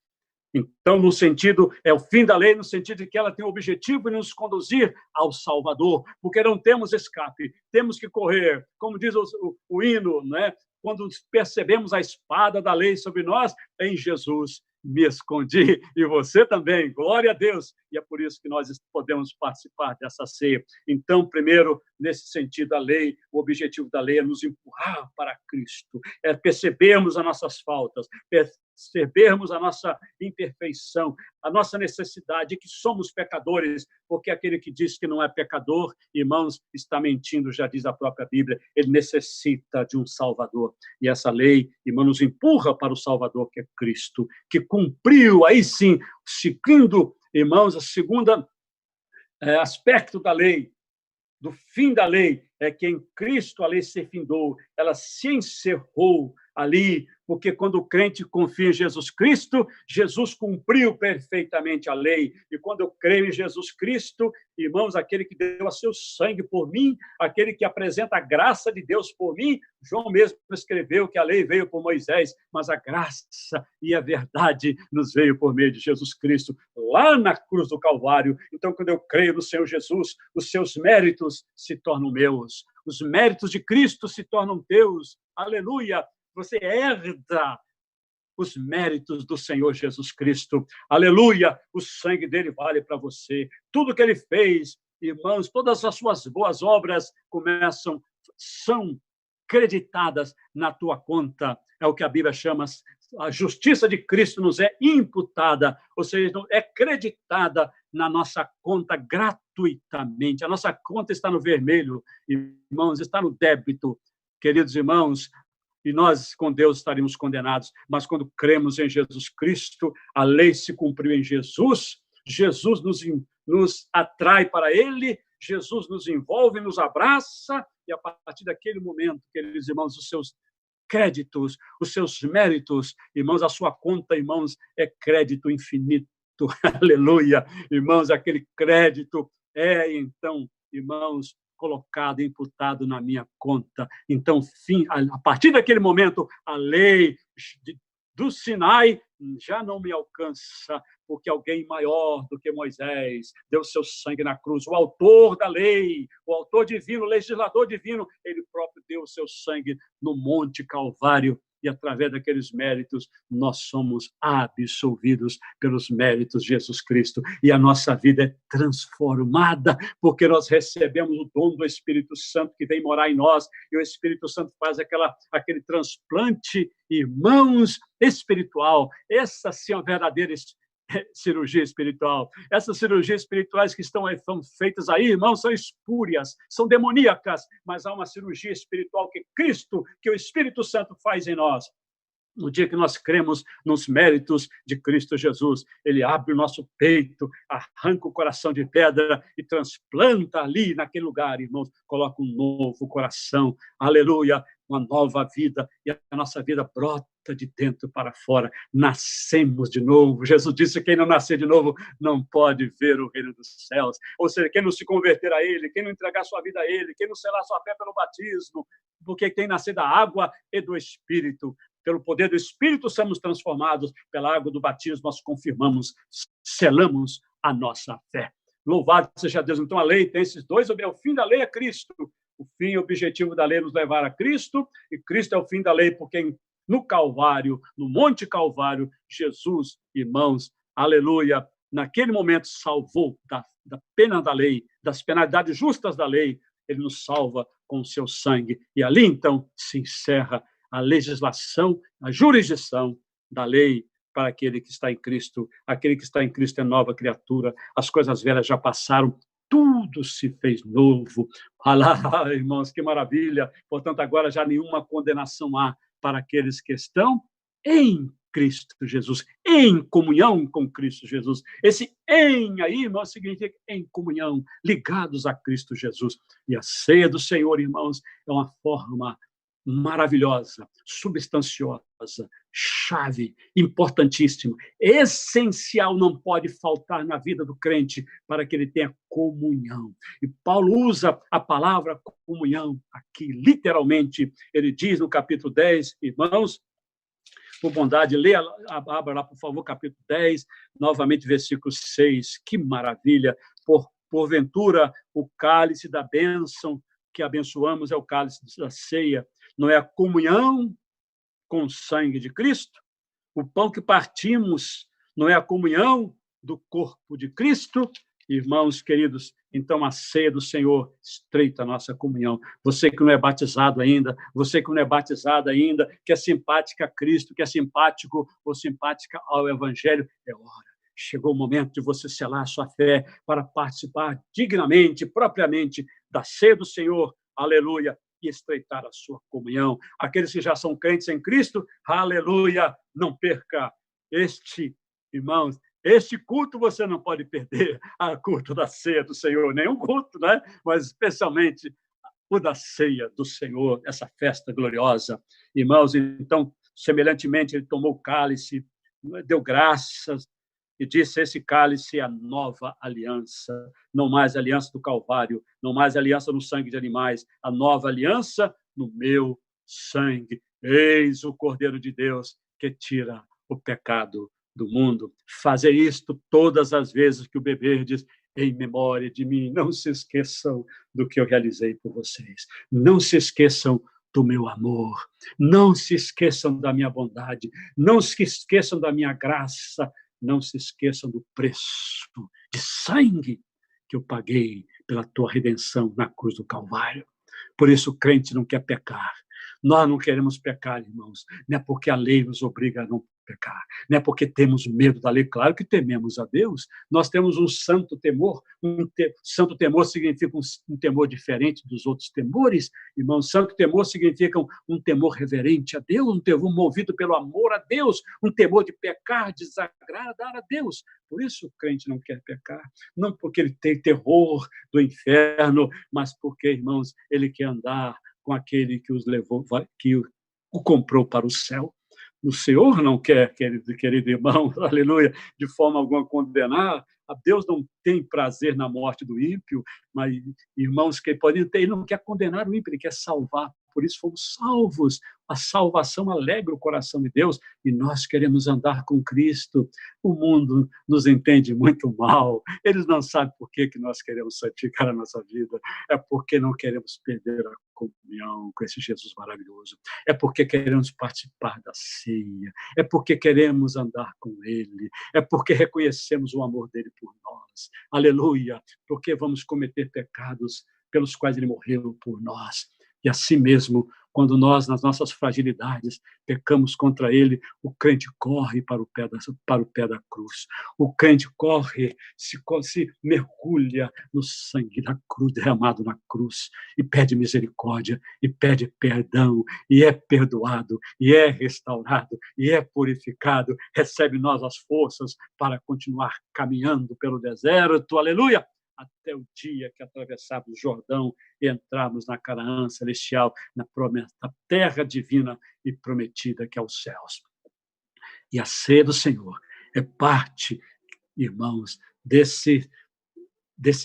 S1: Então, no sentido, é o fim da lei, no sentido de que ela tem o objetivo de nos conduzir ao Salvador, porque não temos escape, temos que correr, como diz o hino, né? Quando percebemos a espada da lei sobre nós, em Jesus me escondi, e você também, glória a Deus, e é por isso que nós podemos participar dessa ceia. Então, primeiro, nesse sentido, a lei, o objetivo da lei é nos empurrar para Cristo, é percebermos as nossas faltas, percebermos a nossa imperfeição, a nossa necessidade, que somos pecadores, porque aquele que diz que não é pecador, irmãos, está mentindo, já diz a própria Bíblia, ele necessita de um Salvador. E essa lei, irmão, nos empurra para o Salvador, que é Cristo, que cumpriu, aí sim, seguindo, irmãos, a segunda aspecto da lei, do fim da lei, é que em Cristo a lei se findou, ela se encerrou ali, porque quando o crente confia em Jesus Cristo, Jesus cumpriu perfeitamente a lei. E quando eu creio em Jesus Cristo, irmãos, aquele que deu a seu sangue por mim, aquele que apresenta a graça de Deus por mim, João mesmo escreveu que a lei veio por Moisés, mas a graça e a verdade nos veio por meio de Jesus Cristo, lá na cruz do Calvário. Então, quando eu creio no Senhor Jesus, os seus méritos se tornam meus, os méritos de Cristo se tornam teus. Aleluia! Você herda os méritos do Senhor Jesus Cristo. Aleluia! O sangue dele vale para você. Tudo que ele fez, irmãos, todas as suas boas obras são creditadas na tua conta. É o que a Bíblia chama, a justiça de Cristo nos é imputada, ou seja, é creditada na nossa conta gratuitamente. A nossa conta está no vermelho, irmãos, está no débito. Queridos irmãos, e nós com Deus estaríamos condenados, mas quando cremos em Jesus Cristo, a lei se cumpriu em Jesus, Jesus nos atrai para ele, Jesus nos envolve, nos abraça, e a partir daquele momento, queridos irmãos, os seus créditos, os seus méritos, irmãos, a sua conta, irmãos, é crédito infinito. Aleluia! Irmãos, aquele crédito é, então, irmãos, colocado, imputado na minha conta. Então, a partir daquele momento, a lei do Sinai já não me alcança, porque alguém maior do que Moisés deu seu sangue na cruz. O autor da lei, o autor divino, o legislador divino, ele próprio deu seu sangue no Monte Calvário. E, através daqueles méritos, nós somos absolvidos pelos méritos de Jesus Cristo. E a nossa vida é transformada, porque nós recebemos o dom do Espírito Santo que vem morar em nós, e o Espírito Santo faz aquele transplante, irmãos, espiritual. Essa sim é uma verdadeira cirurgia espiritual. Essas cirurgias espirituais que estão feitas aí, irmãos, são espúrias, são demoníacas, mas há uma cirurgia espiritual que Cristo, que o Espírito Santo faz em nós. No dia que nós cremos nos méritos de Cristo Jesus, ele abre o nosso peito, arranca o coração de pedra e transplanta ali naquele lugar, irmãos, coloca um novo coração, aleluia, uma nova vida, e a nossa vida brota de dentro para fora. Nascemos de novo. Jesus disse que quem não nascer de novo não pode ver o reino dos céus. Ou seja, quem não se converter a ele, quem não entregar sua vida a ele, quem não selar sua fé pelo batismo, porque tem nascido da água e do Espírito. Pelo poder do Espírito somos transformados, pela água do batismo nós confirmamos, selamos a nossa fé. Louvado seja Deus. Então a lei tem esses dois, o fim da lei é Cristo. O fim e o objetivo da lei é nos levar a Cristo, e Cristo é o fim da lei, porque no Calvário, no Monte Calvário, Jesus, irmãos, aleluia, naquele momento salvou da pena da lei, das penalidades justas da lei, ele nos salva com o seu sangue. E ali, então, se encerra a legislação, a jurisdição da lei para aquele que está em Cristo. Aquele que está em Cristo é nova criatura, as coisas velhas já passaram, tudo se fez novo. Alá, irmãos, que maravilha! Portanto, agora já nenhuma condenação há para aqueles que estão em Cristo Jesus, em comunhão com Cristo Jesus. Esse em aí, irmãos, significa em comunhão, ligados a Cristo Jesus. E a ceia do Senhor, irmãos, é uma forma maravilhosa, substanciosa, chave, importantíssima, essencial, não pode faltar na vida do crente para que ele tenha comunhão. E Paulo usa a palavra comunhão aqui, literalmente. Ele diz no capítulo 10, irmãos, por bondade, abra lá, por favor, capítulo 10, novamente, versículo 6. Que maravilha! Porventura, o cálice da bênção que abençoamos é o cálice da ceia, não é a comunhão com o sangue de Cristo? O pão que partimos não é a comunhão do corpo de Cristo? Irmãos queridos, então a ceia do Senhor estreita a nossa comunhão. Você que não é batizado ainda, você que não é batizada ainda, que é simpática a Cristo, que é simpático ou simpática ao Evangelho, é hora. Chegou o momento de você selar a sua fé para participar dignamente, propriamente, da ceia do Senhor, aleluia, e estreitar a sua comunhão. Aqueles que já são crentes em Cristo, aleluia, não perca irmãos, este culto você não pode perder, a culto da ceia do Senhor, nenhum culto, né? Mas especialmente o da ceia do Senhor, essa festa gloriosa. Irmãos, então, semelhantemente, ele tomou o cálice, deu graças, e disse: esse cálice é a nova aliança, não mais a aliança do Calvário, não mais a aliança no sangue de animais, a nova aliança no meu sangue. Eis o Cordeiro de Deus que tira o pecado do mundo. Fazer isto todas as vezes que o beberdes em memória de mim. Não se esqueçam do que eu realizei por vocês. Não se esqueçam do meu amor. Não se esqueçam da minha bondade. Não se esqueçam da minha graça. Não se esqueçam do preço de sangue que eu paguei pela tua redenção na cruz do Calvário. Por isso o crente não quer pecar. Nós não queremos pecar, irmãos. Não é porque a lei nos obriga a não pecar. Não é porque temos medo da lei. Claro que tememos a Deus. Nós temos um santo temor. Santo temor significa um temor diferente dos outros temores. Irmãos, santo temor significa um temor reverente a Deus, um temor movido pelo amor a Deus, um temor de pecar, desagradar a Deus. Por isso o crente não quer pecar. Não porque ele tem terror do inferno, mas porque, irmãos, ele quer andar com aquele que os levou, que o comprou para o céu. O Senhor não quer, querido irmão, aleluia, de forma alguma condenar. A Deus não tem prazer na morte do ímpio, mas, irmãos, que podem ter, ele não quer condenar o ímpio, ele quer salvar. Por isso fomos salvos. A salvação alegra o coração de Deus e nós queremos andar com Cristo. O mundo nos entende muito mal. Eles não sabem por que nós queremos santificar a nossa vida. É porque não queremos perder a comunhão com esse Jesus maravilhoso. É porque queremos participar da ceia. É porque queremos andar com Ele. É porque reconhecemos o amor dele por nós. Aleluia! Porque vamos cometer pecados pelos quais ele morreu por nós. E assim mesmo, quando nós, nas nossas fragilidades, pecamos contra ele, o crente corre para o pé da cruz. O crente corre, se mergulha no sangue da cruz, derramado na cruz, e pede misericórdia, e pede perdão, e é perdoado, e é restaurado, e é purificado, recebe nós as forças para continuar caminhando pelo deserto, aleluia! Até o dia que atravessarmos o Jordão e entrarmos na Canaã celestial, na terra divina e prometida que é os céus. E a ceia do Senhor é parte, irmãos, desse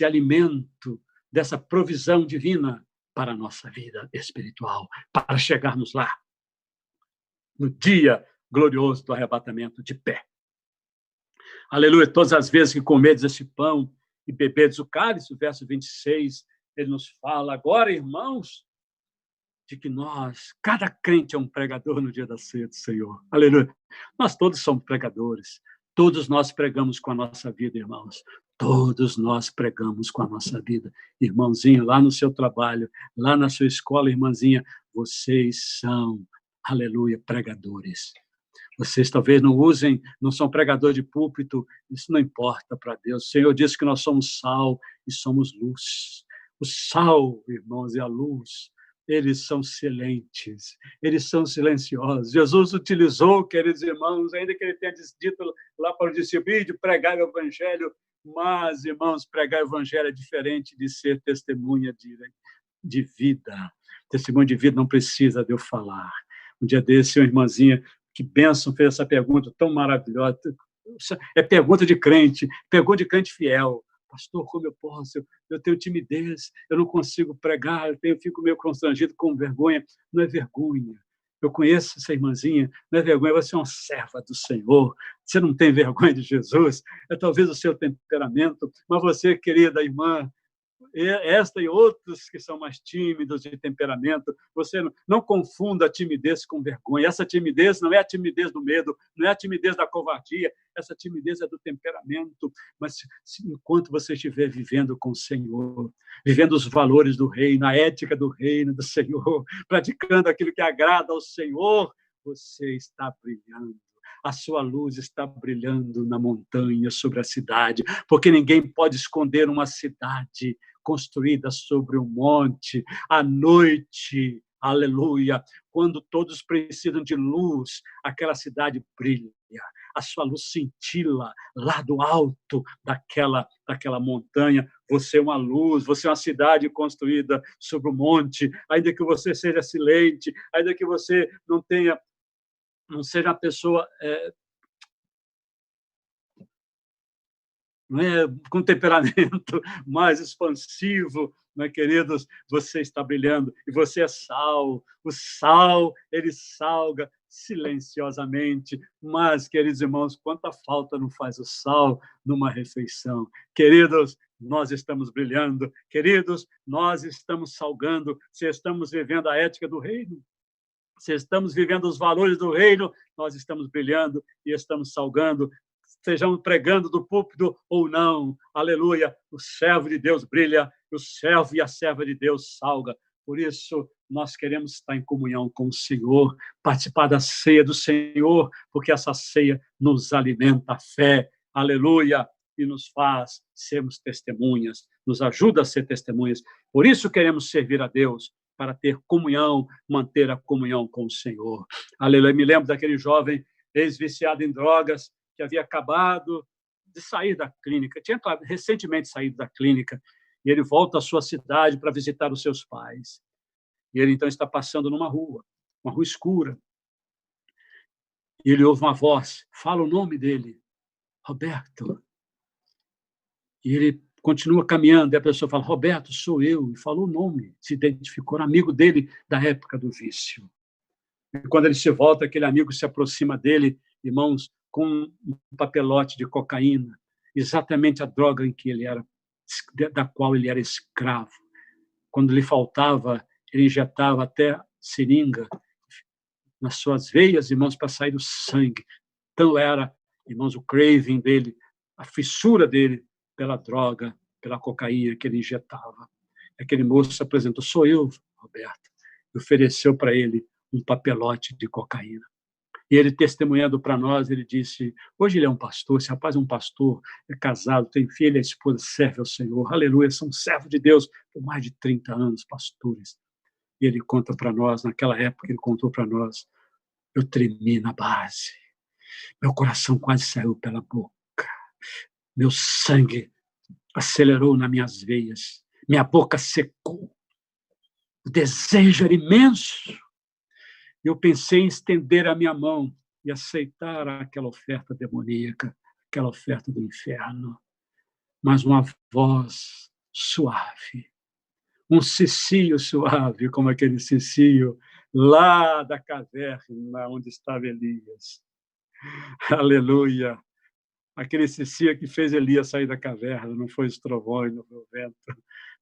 S1: alimento, dessa provisão divina para a nossa vida espiritual, para chegarmos lá, no dia glorioso do arrebatamento de pé. Aleluia! Todas as vezes que comedes esse pão e bebedes o cálice, o verso 26, ele nos fala agora, irmãos, de que nós, cada crente é um pregador no dia da ceia do Senhor. Aleluia. Nós todos somos pregadores. Todos nós pregamos com a nossa vida, irmãos. Todos nós pregamos com a nossa vida. Irmãozinho, lá no seu trabalho, lá na sua escola, irmãzinha, vocês são, aleluia, pregadores. Vocês talvez não são pregadores de púlpito, isso não importa para Deus. O Senhor disse que nós somos sal e somos luz. O sal, irmãos, e a luz, eles são silentes, eles são silenciosos. Jesus utilizou, queridos irmãos, ainda que ele tenha dito lá para o discípulo, de pregar o evangelho, mas, irmãos, pregar o evangelho é diferente de ser testemunha de vida. Testemunho de vida não precisa de eu falar. Um dia desse, uma irmãzinha, que bênção, fez essa pergunta tão maravilhosa. É pergunta de crente fiel. Pastor, como eu posso? Eu tenho timidez, eu não consigo pregar, eu fico meio constrangido, com vergonha. Não é vergonha. Eu conheço essa irmãzinha, não é vergonha, você é uma serva do Senhor, você não tem vergonha de Jesus, é talvez o seu temperamento, mas você, querida irmã, esta e outros que são mais tímidos de temperamento, você não confunda a timidez com vergonha. Essa timidez não é a timidez do medo, não é a timidez da covardia, essa timidez é do temperamento. Mas enquanto você estiver vivendo com o Senhor, vivendo os valores do reino, a ética do reino do Senhor, praticando aquilo que agrada ao Senhor, você está brilhando. A sua luz está brilhando na montanha, sobre a cidade, porque ninguém pode esconder uma cidade construída sobre um monte. À noite, aleluia, quando todos precisam de luz, aquela cidade brilha. A sua luz cintila lá do alto daquela montanha. Você é uma luz, você é uma cidade construída sobre o monte. Ainda que você seja silente, ainda que você não seja uma pessoa com temperamento mais expansivo, queridos, você está brilhando e você é sal. O sal, ele salga silenciosamente, mas, queridos irmãos, quanta falta não faz o sal numa refeição. Queridos, nós estamos brilhando. Queridos, nós estamos salgando, se estamos vivendo a ética do reino, se estamos vivendo os valores do reino, nós estamos brilhando e estamos salgando, estejamos pregando do púlpito ou não. Aleluia! O servo de Deus brilha, o servo e a serva de Deus salga. Por isso, nós queremos estar em comunhão com o Senhor, participar da ceia do Senhor, porque essa ceia nos alimenta a fé. Aleluia! E nos faz sermos testemunhas, nos ajuda a ser testemunhas. Por isso queremos servir a Deus, para ter comunhão, manter a comunhão com o Senhor. Aleluia! Me lembro daquele jovem ex-viciado em drogas, que havia acabado de sair da clínica, tinha recentemente saído da clínica, e ele volta à sua cidade para visitar os seus pais. E ele, então, está passando numa rua, uma rua escura. E ele ouve uma voz, fala o nome dele, Roberto. E ele continua caminhando, e a pessoa fala, Roberto, sou eu, e falou o nome, se identificou, era amigo dele da época do vício. E quando ele se volta, aquele amigo se aproxima dele, irmãos, com um papelote de cocaína, exatamente a droga em que ele era, da qual ele era escravo. Quando lhe faltava, ele injetava até seringa nas suas veias, irmãos, para sair o sangue. Então era, irmãos, o craving dele, a fissura dele pela droga, pela cocaína que ele injetava. Aquele moço se apresentou, sou eu, Roberto, e ofereceu para ele um papelote de cocaína. E ele, testemunhando para nós, ele disse, hoje ele é um pastor, esse rapaz é um pastor, é casado, tem filha, a esposa, serve ao Senhor, aleluia, são servos de Deus por mais de 30 anos, pastores. E ele conta para nós, naquela época, ele contou para nós, eu tremi na base, meu coração quase saiu pela boca, meu sangue acelerou nas minhas veias, minha boca secou, o desejo era imenso. Eu pensei em estender a minha mão e aceitar aquela oferta demoníaca, aquela oferta do inferno. Mas uma voz suave, um cicio suave, como aquele cicio lá da caverna onde estava Elias. Aleluia! Aquele cicio que fez Elias sair da caverna, não foi o trovões, não foi o vento,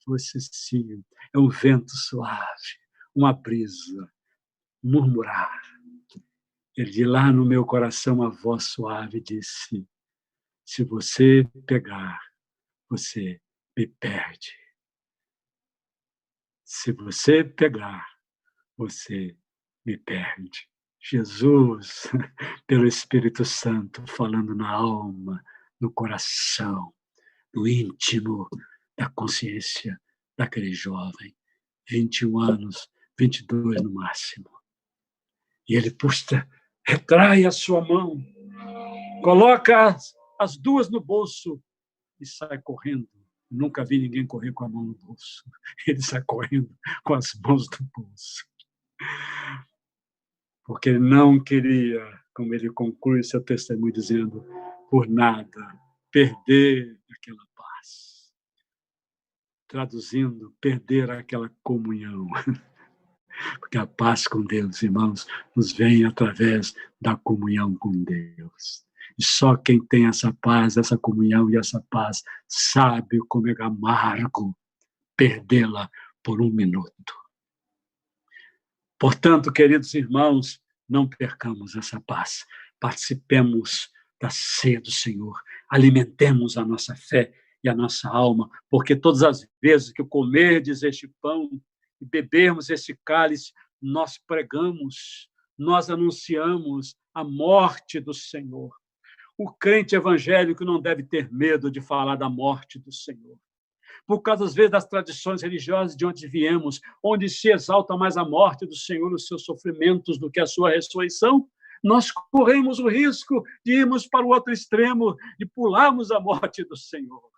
S1: foi o cicio. É um vento suave, uma brisa, murmurar. Ele de lá no meu coração, uma voz suave disse, se você pegar, você me perde. Se você pegar, você me perde. Jesus, pelo Espírito Santo, falando na alma, no coração, no íntimo da consciência daquele jovem, 21 anos, 22 no máximo. E ele, puxa, retrai a sua mão, coloca as duas no bolso e sai correndo. Nunca vi ninguém correr com a mão no bolso. Ele sai correndo com as mãos no bolso. Porque ele não queria, como ele conclui seu testemunho dizendo, por nada, perder aquela paz. Traduzindo, perder aquela comunhão. Porque a paz com Deus, irmãos, nos vem através da comunhão com Deus. E só quem tem essa paz, essa comunhão e essa paz, sabe como é amargo perdê-la por um minuto. Portanto, queridos irmãos, não percamos essa paz. Participemos da ceia do Senhor. Alimentemos a nossa fé e a nossa alma, porque todas as vezes que comerdes este pão e bebermos esse cálice, nós pregamos, nós anunciamos a morte do Senhor. O crente evangélico não deve ter medo de falar da morte do Senhor. Por causa, às vezes, das tradições religiosas de onde viemos, onde se exalta mais a morte do Senhor, os seus sofrimentos, do que a sua ressurreição, nós corremos o risco de irmos para o outro extremo, de pularmos a morte do Senhor.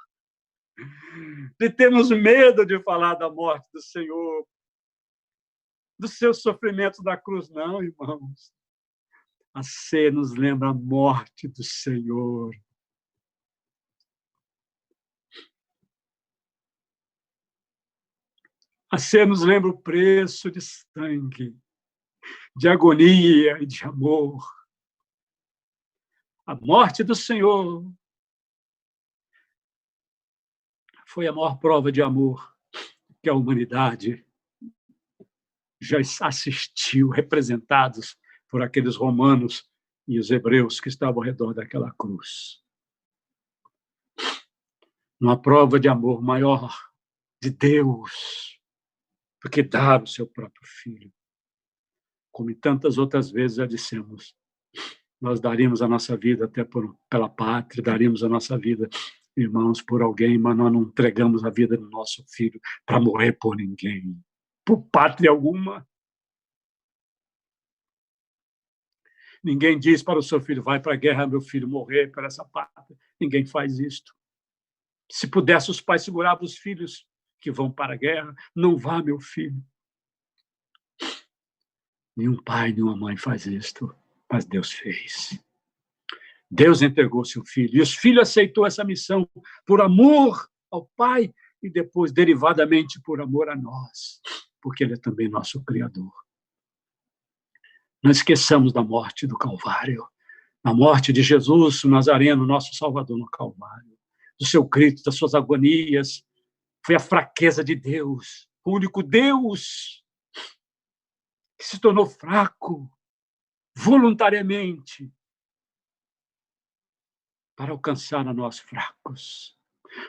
S1: De termos medo de falar da morte do Senhor, dos seus sofrimentos na cruz. Não, irmãos. A ceia nos lembra a morte do Senhor. A ceia nos lembra o preço de sangue, de agonia e de amor. A morte do Senhor foi a maior prova de amor que a humanidade já assistiu, representados por aqueles romanos e os hebreus que estavam ao redor daquela cruz. Uma prova de amor maior de Deus do que dar o seu próprio filho. Como em tantas outras vezes já dissemos, nós daríamos a nossa vida até pela pátria, daríamos a nossa vida, irmãos, por alguém, mas nós não entregamos a vida do nosso filho para morrer por ninguém, por pátria alguma. Ninguém diz para o seu filho, vai para a guerra, meu filho, morrer por essa pátria. Ninguém faz isto. Se pudesse, os pais seguravam os filhos que vão para a guerra. Não vá, meu filho. Nenhum pai, nenhuma mãe faz isto, mas Deus fez. Deus entregou seu filho, e o filho aceitou essa missão por amor ao Pai e depois, derivadamente, por amor a nós, porque Ele é também nosso Criador. Não esqueçamos da morte do Calvário, da morte de Jesus, o Nazareno, nosso Salvador no Calvário, do seu grito, das suas agonias. Foi a fraqueza de Deus, o único Deus que se tornou fraco voluntariamente para alcançar a nós fracos.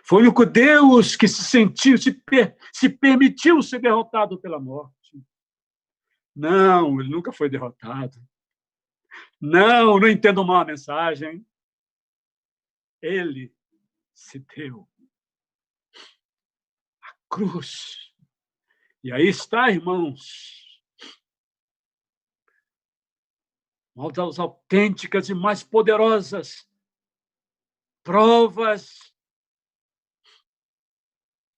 S1: Foi o único Deus que se sentiu, se permitiu ser derrotado pela morte. Não, ele nunca foi derrotado. Não, não entendo mal a mensagem. Ele se deu a cruz. E aí está, irmãos, uma das autênticas e mais poderosas provas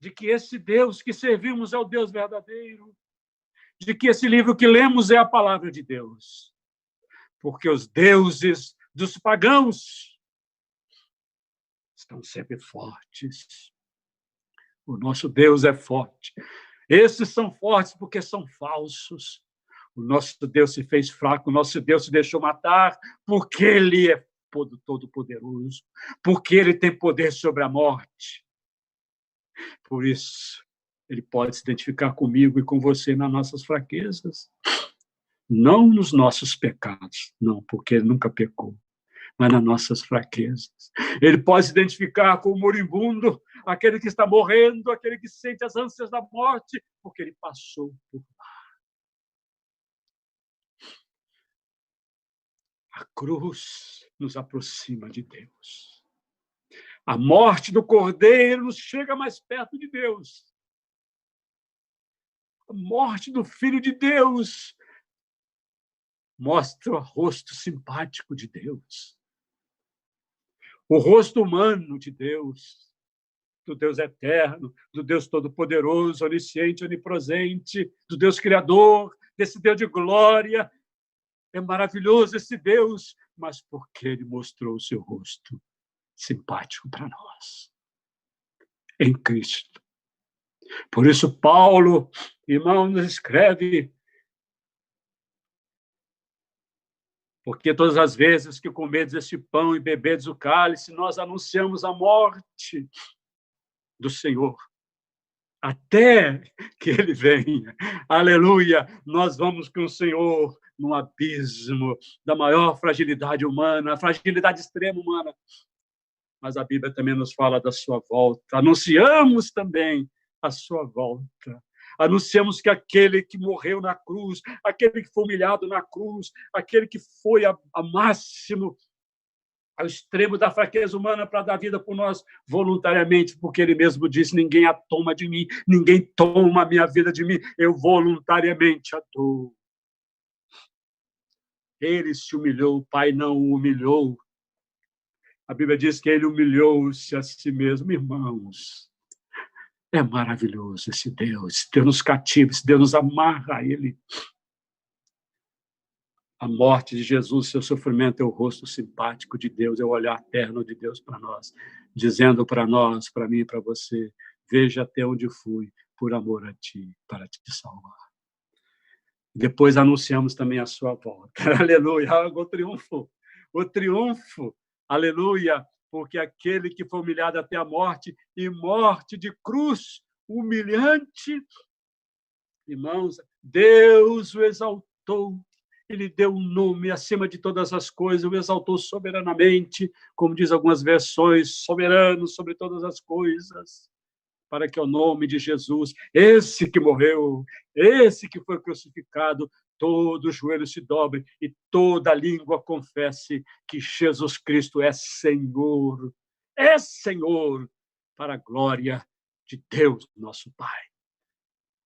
S1: de que esse Deus que servimos é o Deus verdadeiro, de que esse livro que lemos é a palavra de Deus. Porque os deuses dos pagãos estão sempre fortes. O nosso Deus é forte. Esses são fortes porque são falsos. O nosso Deus se fez fraco, o nosso Deus se deixou matar porque Ele é todo-poderoso, porque Ele tem poder sobre a morte. Por isso, Ele pode se identificar comigo e com você nas nossas fraquezas. Não nos nossos pecados, não, porque Ele nunca pecou, mas nas nossas fraquezas. Ele pode se identificar com o moribundo, aquele que está morrendo, aquele que sente as ânsias da morte, porque Ele passou por lá. A cruz nos aproxima de Deus. A morte do Cordeiro nos chega mais perto de Deus. A morte do Filho de Deus mostra o rosto simpático de Deus. O rosto humano de Deus, do Deus eterno, do Deus todo-poderoso, onisciente, onipresente, do Deus criador, desse Deus de glória. É maravilhoso esse Deus, mas porque Ele mostrou o seu rosto simpático para nós, em Cristo. Por isso, Paulo, irmão, nos escreve: porque todas as vezes que comedes este pão e bebedes o cálice, nós anunciamos a morte do Senhor, até que Ele venha. Aleluia! Nós vamos com o Senhor num abismo da maior fragilidade humana, a fragilidade extrema humana. Mas a Bíblia também nos fala da sua volta. Anunciamos também a sua volta. Anunciamos que aquele que morreu na cruz, aquele que foi humilhado na cruz, aquele que foi a máximo, ao extremo da fraqueza humana para dar vida por nós voluntariamente, porque Ele mesmo disse: ninguém a toma de mim, ninguém toma a minha vida de mim, eu voluntariamente a dou. Ele se humilhou, o Pai não o humilhou. A Bíblia diz que Ele humilhou-se a si mesmo, irmãos. É maravilhoso esse Deus nos cativa, esse Deus nos amarra a Ele. A morte de Jesus, seu sofrimento é o rosto simpático de Deus, é o olhar terno de Deus para nós, dizendo para nós, para mim e para você: veja até onde fui, por amor a ti, para te salvar. Depois anunciamos também a sua volta. Aleluia, o triunfo, aleluia, porque aquele que foi humilhado até a morte, e morte de cruz, humilhante, irmãos, Deus o exaltou, ele deu um nome acima de todas as coisas, o exaltou soberanamente, como diz algumas versões, soberano sobre todas as coisas, para que o nome de Jesus, esse que morreu, esse que foi crucificado, todo joelho se dobre e toda língua confesse que Jesus Cristo é Senhor, para a glória de Deus, nosso Pai.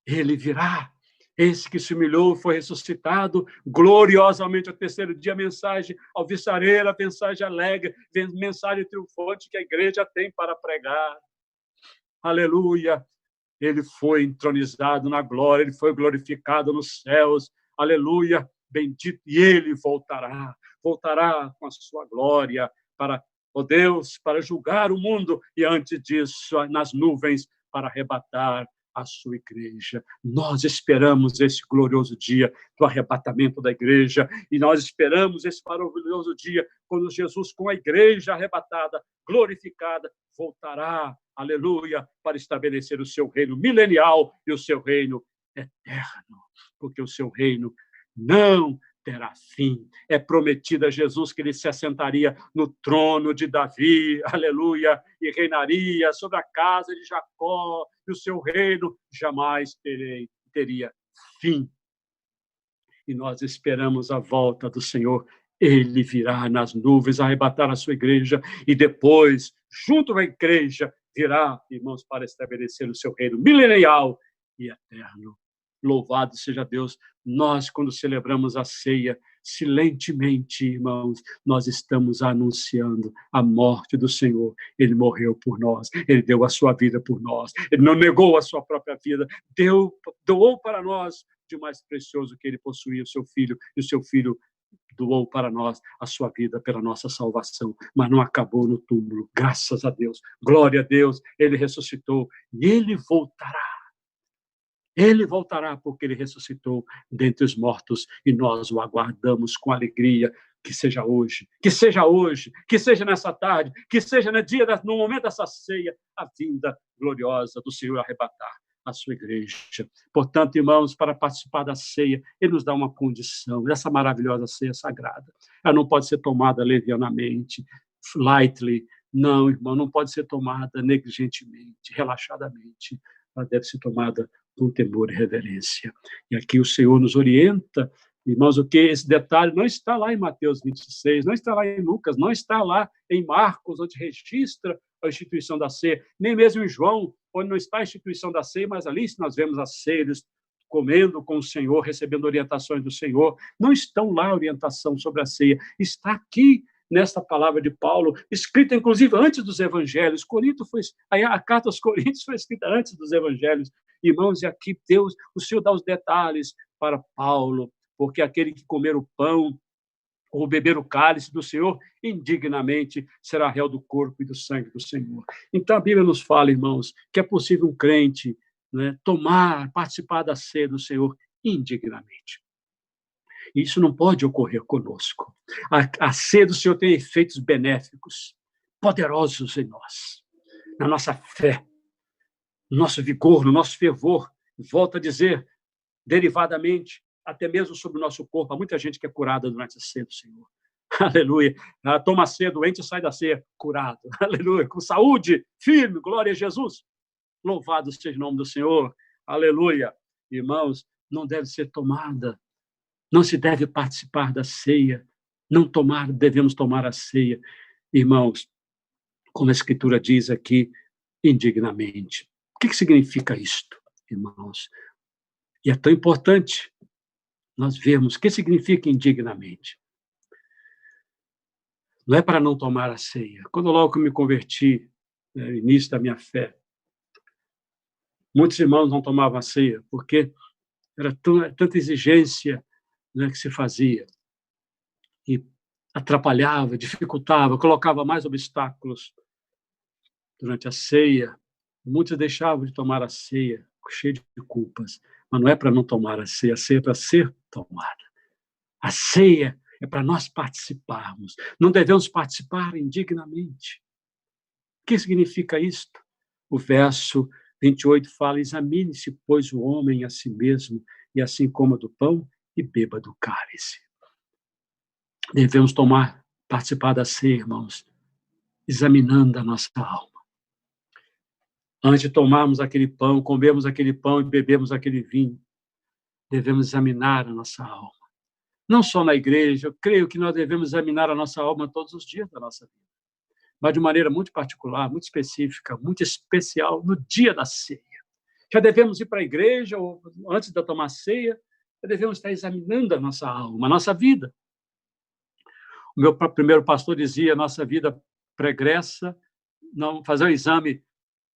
S1: Ele virá, esse que se humilhou, foi ressuscitado gloriosamente ao terceiro dia, mensagem alvissareira, mensagem alegre, mensagem triunfante que a igreja tem para pregar. Aleluia! Ele foi entronizado na glória, ele foi glorificado nos céus. Aleluia! Bendito, e ele voltará com a sua glória para, ó Deus, para julgar o mundo e antes disso, nas nuvens, para arrebatar a sua igreja. Nós esperamos esse glorioso dia do arrebatamento da igreja e nós esperamos esse maravilhoso dia quando Jesus, com a igreja arrebatada, glorificada, voltará, aleluia, para estabelecer o seu reino milenial e o seu reino eterno, porque o seu reino não terá fim. É prometido a Jesus que ele se assentaria no trono de Davi, aleluia, e reinaria sobre a casa de Jacó, e o seu reino jamais teria fim. E nós esperamos a volta do Senhor. Ele virá nas nuvens arrebatar a sua igreja e depois, junto à igreja, virá, irmãos, para estabelecer o seu reino milenial e eterno. Louvado seja Deus. Nós, quando celebramos a ceia, silentemente, irmãos, nós estamos anunciando a morte do Senhor. Ele morreu por nós, ele deu a sua vida por nós, ele não negou a sua própria vida, doou para nós de mais precioso que ele possuía, o seu filho, e o seu filho doou para nós a sua vida pela nossa salvação, mas não acabou no túmulo, graças a Deus, glória a Deus, ele ressuscitou e ele voltará. Ele voltará porque ele ressuscitou dentre os mortos e nós o aguardamos com alegria. Que seja hoje, que seja nessa tarde, que seja no momento dessa ceia, a vinda gloriosa do Senhor arrebatar a sua igreja. Portanto, irmãos, para participar da ceia, ele nos dá uma condição, essa maravilhosa ceia sagrada. Ela não pode ser tomada levianamente, lightly. Não, irmão, não pode ser tomada negligentemente, relaxadamente. Ela deve ser tomada com temor e reverência. E aqui o Senhor nos orienta, irmãos, o que esse detalhe não está lá em Mateus 26, não está lá em Lucas, não está lá em Marcos, onde registra a instituição da ceia, nem mesmo em João, onde não está a instituição da ceia, mas ali nós vemos a ceia, eles comendo com o Senhor, recebendo orientações do Senhor. Não estão lá a orientação sobre a ceia, está aqui nesta palavra de Paulo, escrita inclusive antes dos evangelhos. A carta aos Coríntios foi escrita antes dos evangelhos. Irmãos, e aqui Deus, o Senhor dá os detalhes para Paulo, porque aquele que comer o pão ou beber o cálice do Senhor, indignamente será réu do corpo e do sangue do Senhor. Então a Bíblia nos fala, irmãos, que é possível um crente, né, participar da ceia do Senhor indignamente. Isso não pode ocorrer conosco. A ceia do Senhor tem efeitos benéficos, poderosos em nós, na nossa fé, no nosso vigor, no nosso fervor. Volto a dizer, derivadamente, até mesmo sobre o nosso corpo. Há muita gente que é curada durante a ceia do Senhor. Aleluia. Toma a ceia, doente e sai da ceia curado. Aleluia. Com saúde, firme, glória a Jesus. Louvado seja o nome do Senhor. Aleluia. Irmãos, não deve ser tomada. Não se deve participar da ceia. Devemos tomar a ceia. Irmãos, como a Escritura diz aqui, indignamente. O que significa isto, irmãos? E é tão importante nós vermos o que significa indignamente. Não é para não tomar a ceia. Quando logo que eu me converti, no início da minha fé, muitos irmãos não tomavam a ceia, porque era tanta exigência, né, que se fazia. E atrapalhava, dificultava, colocava mais obstáculos durante a ceia. Muitos deixavam de tomar a ceia, cheio de culpas. Mas não é para não tomar a ceia é para ser tomada. A ceia é para nós participarmos. Não devemos participar indignamente. que significa isto? O verso 28 fala: examine-se, pois, o homem a si mesmo, e assim coma do pão e beba do cálice. Devemos participar da ceia, irmãos, examinando a nossa alma. Antes de tomarmos aquele pão, comermos aquele pão e bebermos aquele vinho, devemos examinar a nossa alma. Não só na igreja, eu creio que nós devemos examinar a nossa alma todos os dias da nossa vida, mas de maneira muito particular, muito específica, muito especial, no dia da ceia. Já devemos ir para a igreja, ou antes de tomar a ceia, já devemos estar examinando a nossa alma, a nossa vida. O meu primeiro pastor dizia: nossa vida pregressa, não fazer um exame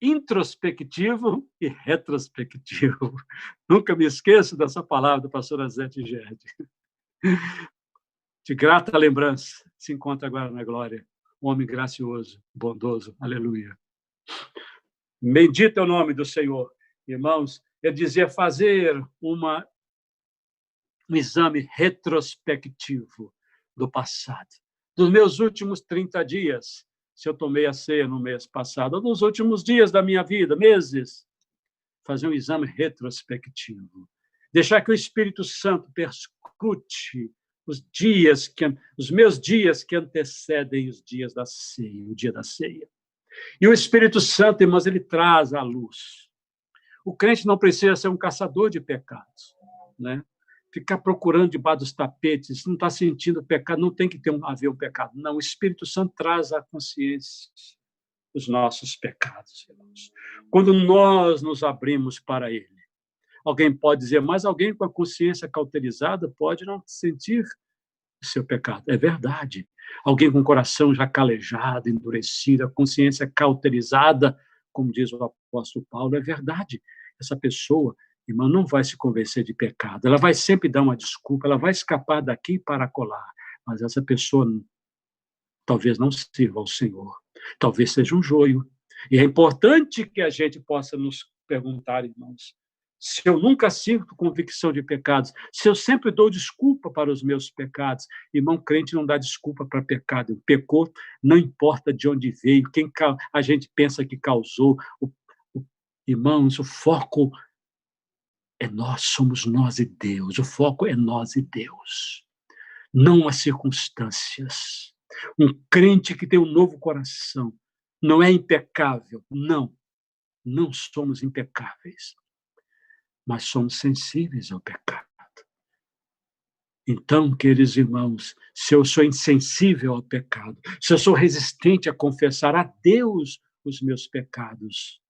S1: introspectivo e retrospectivo. Nunca me esqueço dessa palavra do pastor Azete Gerde. De grata lembrança, se encontra agora na glória. Um homem gracioso, bondoso. Aleluia. Bendito é o nome do Senhor. Irmãos, ele dizia fazer um exame retrospectivo do passado. Dos meus últimos 30 dias, se eu tomei a ceia no mês passado, ou nos últimos dias da minha vida, meses, fazer um exame retrospectivo. Deixar que o Espírito Santo perscrute os meus dias que antecedem os dias da ceia, o dia da ceia. E o Espírito Santo, irmãos, ele traz a luz. O crente não precisa ser um caçador de pecados, né? Ficar procurando debaixo dos tapetes, não está sentindo pecado, não tem que haver um pecado. Não, o Espírito Santo traz à consciência os nossos pecados, irmãos. Quando nós nos abrimos para Ele, alguém pode dizer, mas alguém com a consciência cauterizada pode não sentir o seu pecado. É verdade. Alguém com o coração já calejado, endurecido, a consciência cauterizada, como diz o apóstolo Paulo, é verdade. Essa pessoa, irmã, não vai se convencer de pecado. Ela vai sempre dar uma desculpa, ela vai escapar daqui para colar. Mas essa pessoa talvez não sirva ao Senhor. Talvez seja um joio. E é importante que a gente possa nos perguntar, irmãos, se eu nunca sinto convicção de pecados, se eu sempre dou desculpa para os meus pecados, irmão, crente não dá desculpa para pecado. Pecou, não importa de onde veio, quem a gente pensa que causou. Irmãos, o foco é nós, somos nós e Deus. O foco é nós e Deus, não as circunstâncias. Um crente que tem um novo coração não é impecável, não somos impecáveis, mas somos sensíveis ao pecado. Então, queridos irmãos, se eu sou insensível ao pecado, se eu sou resistente a confessar a Deus os meus pecados,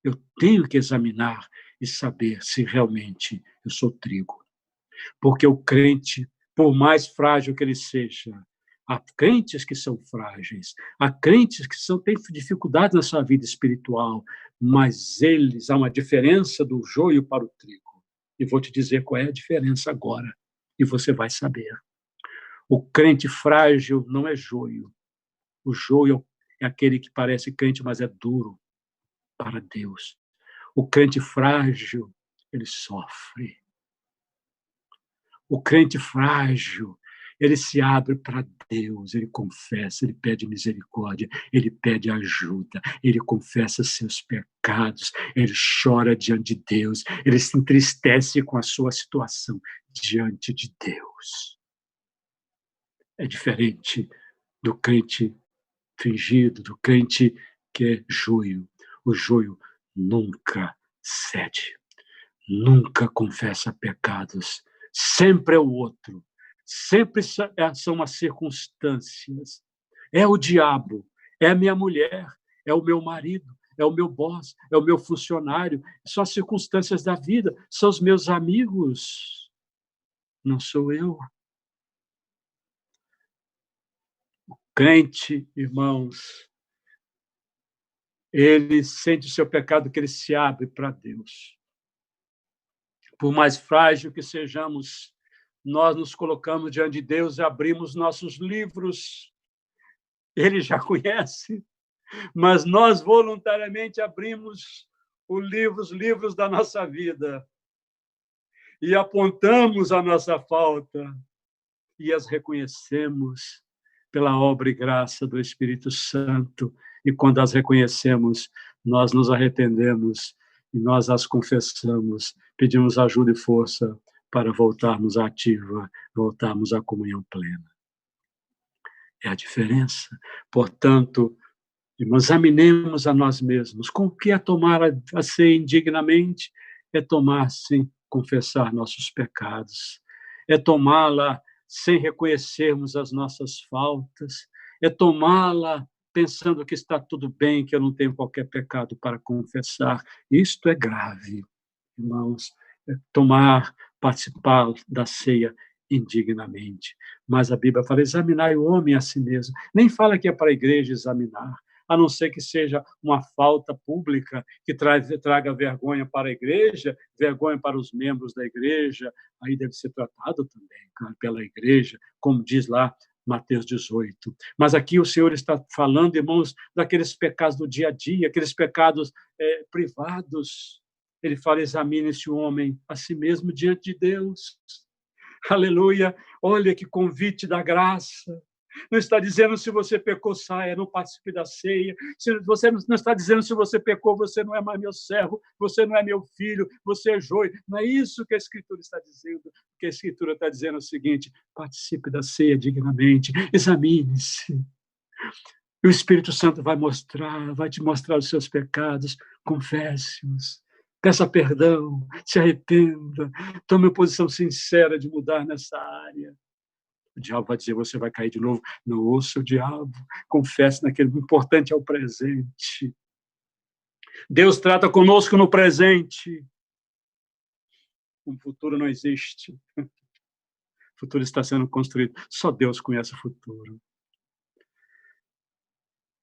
S1: eu tenho que examinar e saber se realmente eu sou trigo. Porque o crente, por mais frágil que ele seja, há crentes que são frágeis, há crentes que têm dificuldades na sua vida espiritual, mas há uma diferença do joio para o trigo. E vou te dizer qual é a diferença agora, e você vai saber. O crente frágil não é joio. O joio é aquele que parece crente, mas é duro para Deus. O crente frágil, ele sofre. O crente frágil, ele se abre para Deus, ele confessa, ele pede misericórdia, ele pede ajuda, ele confessa seus pecados, ele chora diante de Deus, ele se entristece com a sua situação diante de Deus. É diferente do crente fingido, do crente que é joio. O joio nunca cede, nunca confessa pecados, sempre é o outro. Sempre são as circunstâncias. É o diabo, é a minha mulher, é o meu marido, é o meu boss, é o meu funcionário, são as circunstâncias da vida, são os meus amigos. Não sou eu. O crente, irmãos, ele sente o seu pecado que ele se abre para Deus. Por mais frágil que sejamos, nós nos colocamos diante de Deus e abrimos nossos livros. Ele já conhece, mas nós voluntariamente abrimos os livros da nossa vida e apontamos a nossa falta e as reconhecemos pela obra e graça do Espírito Santo e quando as reconhecemos, nós nos arrependemos e nós as confessamos, pedimos ajuda e força para voltarmos à ativa, voltarmos à comunhão plena. É a diferença. Portanto, examinemos a nós mesmos. Com o que é tomar a ceia indignamente? É tomar sem confessar nossos pecados. É tomá-la sem reconhecermos as nossas faltas. É tomá-la pensando que está tudo bem, que eu não tenho qualquer pecado para confessar. Isto é grave, irmãos. É participar da ceia indignamente. Mas a Bíblia fala, examinar o homem a si mesmo. Nem fala que é para a igreja examinar, a não ser que seja uma falta pública que traga vergonha para a igreja, vergonha para os membros da igreja, aí deve ser tratado também, cara, pela igreja, como diz lá Mateus 18. Mas aqui o Senhor está falando, irmãos, daqueles pecados do dia a dia, aqueles pecados privados. Ele fala, examine-se o homem a si mesmo diante de Deus. Aleluia! Olha que convite da graça. Não está dizendo se você pecou, saia, não participe da ceia. Você não está dizendo se você pecou, você não é mais meu servo, você não é meu filho, você é joio. Não é isso que a Escritura está dizendo. O que a Escritura está dizendo é o seguinte, participe da ceia dignamente, examine-se. E o Espírito Santo vai te mostrar os seus pecados, confesse-os. Peça perdão, se arrependa, tome uma posição sincera de mudar nessa área. O diabo vai dizer, você vai cair de novo. Não ouça o diabo, confesse naquele. O importante é o presente. Deus trata conosco no presente. O futuro não existe. O futuro está sendo construído. Só Deus conhece o futuro.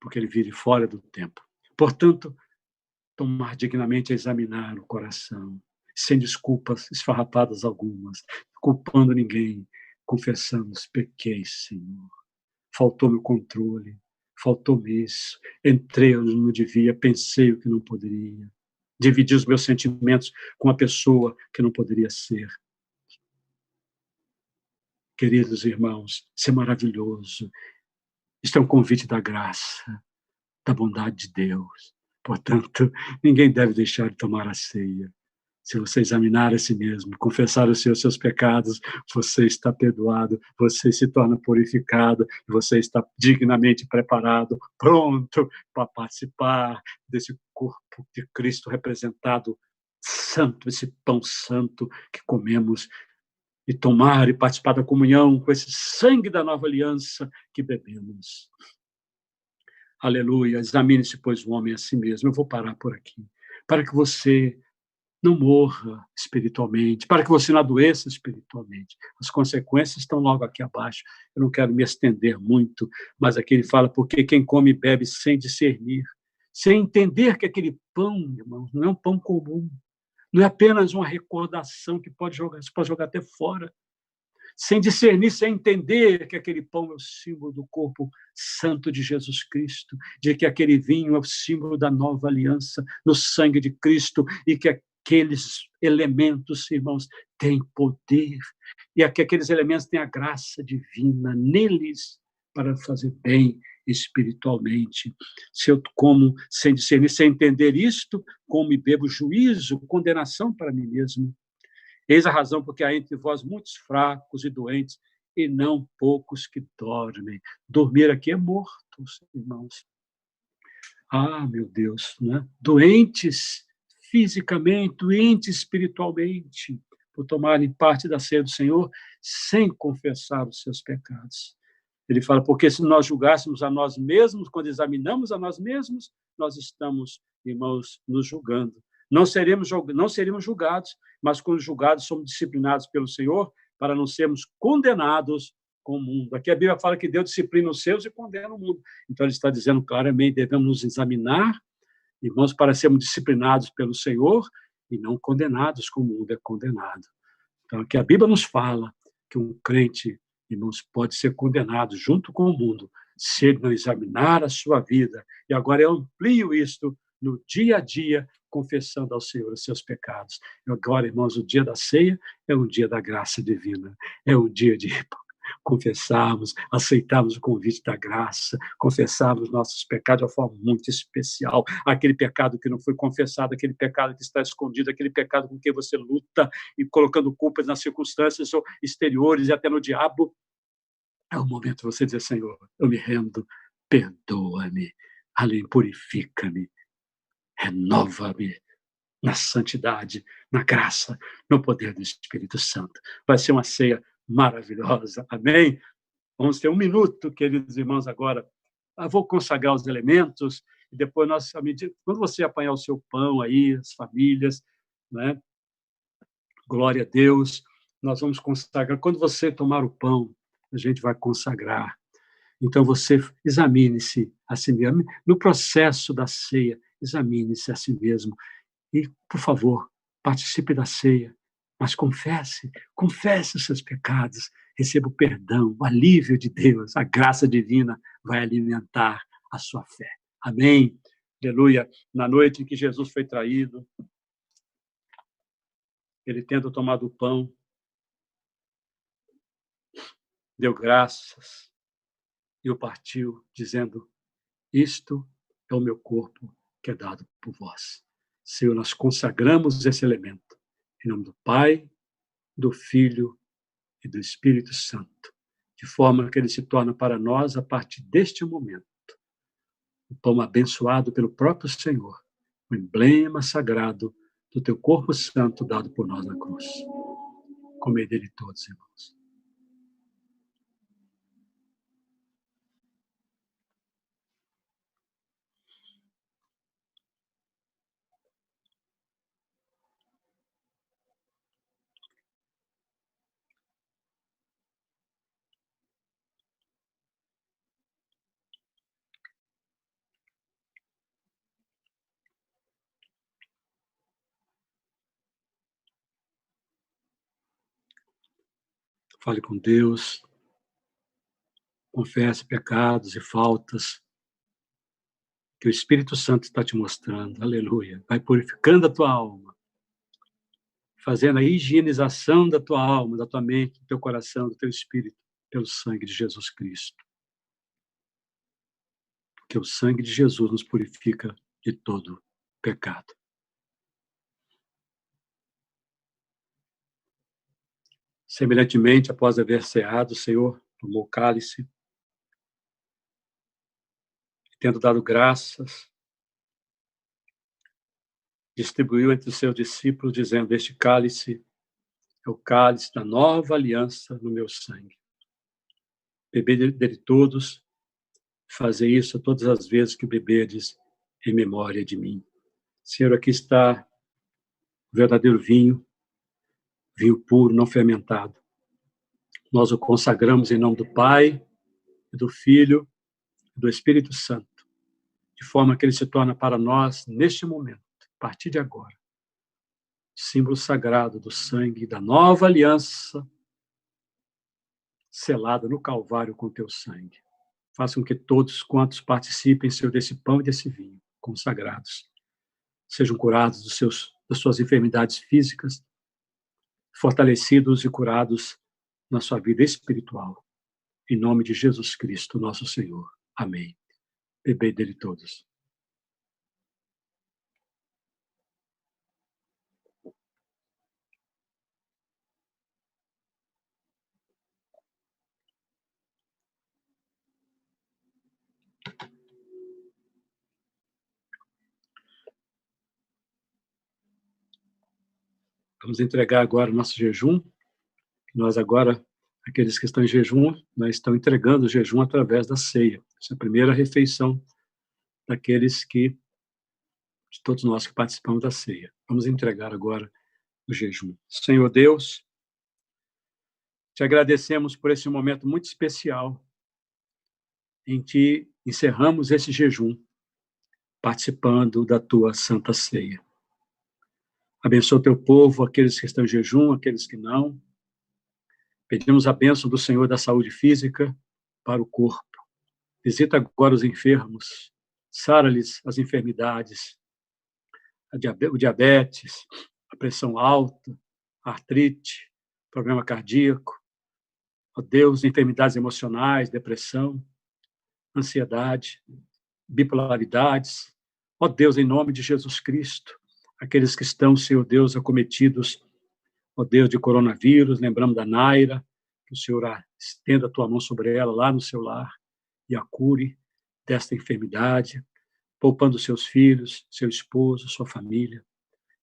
S1: Porque ele vive fora do tempo. Portanto, tomar dignamente é examinar o coração, sem desculpas esfarrapadas algumas, culpando ninguém, confessamos, pequei, Senhor, faltou-me o controle, faltou-me isso, entrei onde não devia, pensei o que não poderia, dividi os meus sentimentos com uma pessoa que não poderia ser. Queridos irmãos, isso é maravilhoso, isto é um convite da graça, da bondade de Deus. Portanto, ninguém deve deixar de tomar a ceia. Se você examinar a si mesmo, confessar os seus pecados, você está perdoado, você se torna purificado, você está dignamente preparado, pronto para participar desse corpo de Cristo representado, santo, esse pão santo que comemos, e tomar e participar da comunhão com esse sangue da nova aliança que bebemos. Aleluia, examine-se, pois, o homem a si mesmo. Eu vou parar por aqui, para que você não morra espiritualmente, para que você não adoeça espiritualmente. As consequências estão logo aqui abaixo. Eu não quero me estender muito, mas aqui ele fala, porque quem come e bebe sem discernir, sem entender que aquele pão, irmãos, não é um pão comum, não é apenas uma recordação que você pode jogar até fora, sem discernir, sem entender que aquele pão é o símbolo do corpo santo de Jesus Cristo, de que aquele vinho é o símbolo da nova aliança no sangue de Cristo e que aqueles elementos, irmãos, têm poder e que aqueles elementos têm a graça divina neles para fazer bem espiritualmente. Se eu como sem discernir, sem entender isto, como e bebo juízo, condenação para mim mesmo. Eis a razão porque há entre vós muitos fracos e doentes, e não poucos que dormem. Dormir aqui é mortos, irmãos. Ah, meu Deus, né? Doentes fisicamente, doentes espiritualmente, por tomarem parte da ceia do Senhor sem confessar os seus pecados. Ele fala, porque se nós julgássemos a nós mesmos, quando examinamos a nós mesmos, nós estamos, irmãos, nos julgando. Não seríamos julgados, mas quando julgados, somos disciplinados pelo Senhor para não sermos condenados com o mundo. Aqui a Bíblia fala que Deus disciplina os seus e condena o mundo. Então, ele está dizendo claramente, devemos nos examinar, irmãos, para sermos disciplinados pelo Senhor e não condenados como o mundo é condenado. Então, aqui a Bíblia nos fala que um crente, irmãos, pode ser condenado junto com o mundo se ele não examinar a sua vida. E agora eu amplio isto no dia a dia, confessando ao Senhor os seus pecados. E agora, irmãos, o dia da ceia é um dia da graça divina, é um dia de confessarmos, aceitarmos o convite da graça, confessarmos nossos pecados de uma forma muito especial, aquele pecado que não foi confessado, aquele pecado que está escondido, aquele pecado com que você luta e colocando culpas nas circunstâncias exteriores e até no diabo. É o momento de você dizer: Senhor, eu me rendo, perdoa-me, além, purifica-me, renova-me na santidade, na graça, no poder do Espírito Santo. Vai ser uma ceia maravilhosa. Amém? Vamos ter um minuto, queridos irmãos, agora. Eu vou consagrar os elementos e depois nós, à medida, quando você apanhar o seu pão aí, as famílias, né? Glória a Deus, nós vamos consagrar. Quando você tomar o pão, a gente vai consagrar. Então você examine-se a si mesmo. No processo da ceia, examine-se a si mesmo. E, por favor, participe da ceia, mas confesse os seus pecados, receba o perdão, o alívio de Deus, a graça divina vai alimentar a sua fé. Amém? Aleluia. Na noite em que Jesus foi traído, ele, tendo tomado o pão, deu graças e o partiu, dizendo: isto é o meu corpo que é dado por vós. Senhor, nós consagramos esse elemento em nome do Pai, do Filho e do Espírito Santo, de forma que ele se torna para nós, a partir deste momento, o pão abençoado pelo próprio Senhor, o emblema sagrado do teu corpo santo dado por nós na cruz. Comei dele todos, irmãos. Fale com Deus, confesse pecados e faltas que o Espírito Santo está te mostrando. Aleluia. Vai purificando a tua alma, fazendo a higienização da tua alma, da tua mente, do teu coração, do teu espírito, pelo sangue de Jesus Cristo. Porque o sangue de Jesus nos purifica de todo pecado. Semelhantemente, após haver ceado, o Senhor tomou o cálice, tendo dado graças, distribuiu entre os seus discípulos, dizendo: este cálice é o cálice da nova aliança no meu sangue. Bebei dele todos, fazei isso todas as vezes que beberdes em memória de mim. Senhor, aqui está o verdadeiro vinho, vinho puro, não fermentado. Nós o consagramos em nome do Pai, do Filho e do Espírito Santo, de forma que ele se torna para nós, neste momento, a partir de agora, símbolo sagrado do sangue da nova aliança, selada no Calvário com teu sangue. Faça com que todos quantos participem, Senhor, desse pão e desse vinho, consagrados, sejam curados das suas enfermidades físicas, fortalecidos e curados na sua vida espiritual. Em nome de Jesus Cristo, nosso Senhor. Amém. Bebei dele todos. Vamos entregar agora o nosso jejum. Nós agora, aqueles que estão em jejum, nós estamos entregando o jejum através da ceia. Essa é a primeira refeição de todos nós que participamos da ceia. Vamos entregar agora o jejum. Senhor Deus, te agradecemos por esse momento muito especial em que encerramos esse jejum participando da tua santa ceia. Abençoa o teu povo, aqueles que estão em jejum, aqueles que não. Pedimos a bênção do Senhor da saúde física para o corpo. Visita agora os enfermos, sara-lhes as enfermidades, o diabetes, a pressão alta, a artrite, problema cardíaco, Ó Deus, enfermidades emocionais, depressão, ansiedade, bipolaridades. Ó Deus, em nome de Jesus Cristo, aqueles que estão, Senhor Deus, acometidos, ó Deus, de coronavírus, lembramos da Naira, que o Senhor estenda a tua mão sobre ela lá no seu lar e a cure desta enfermidade, poupando seus filhos, seu esposo, sua família.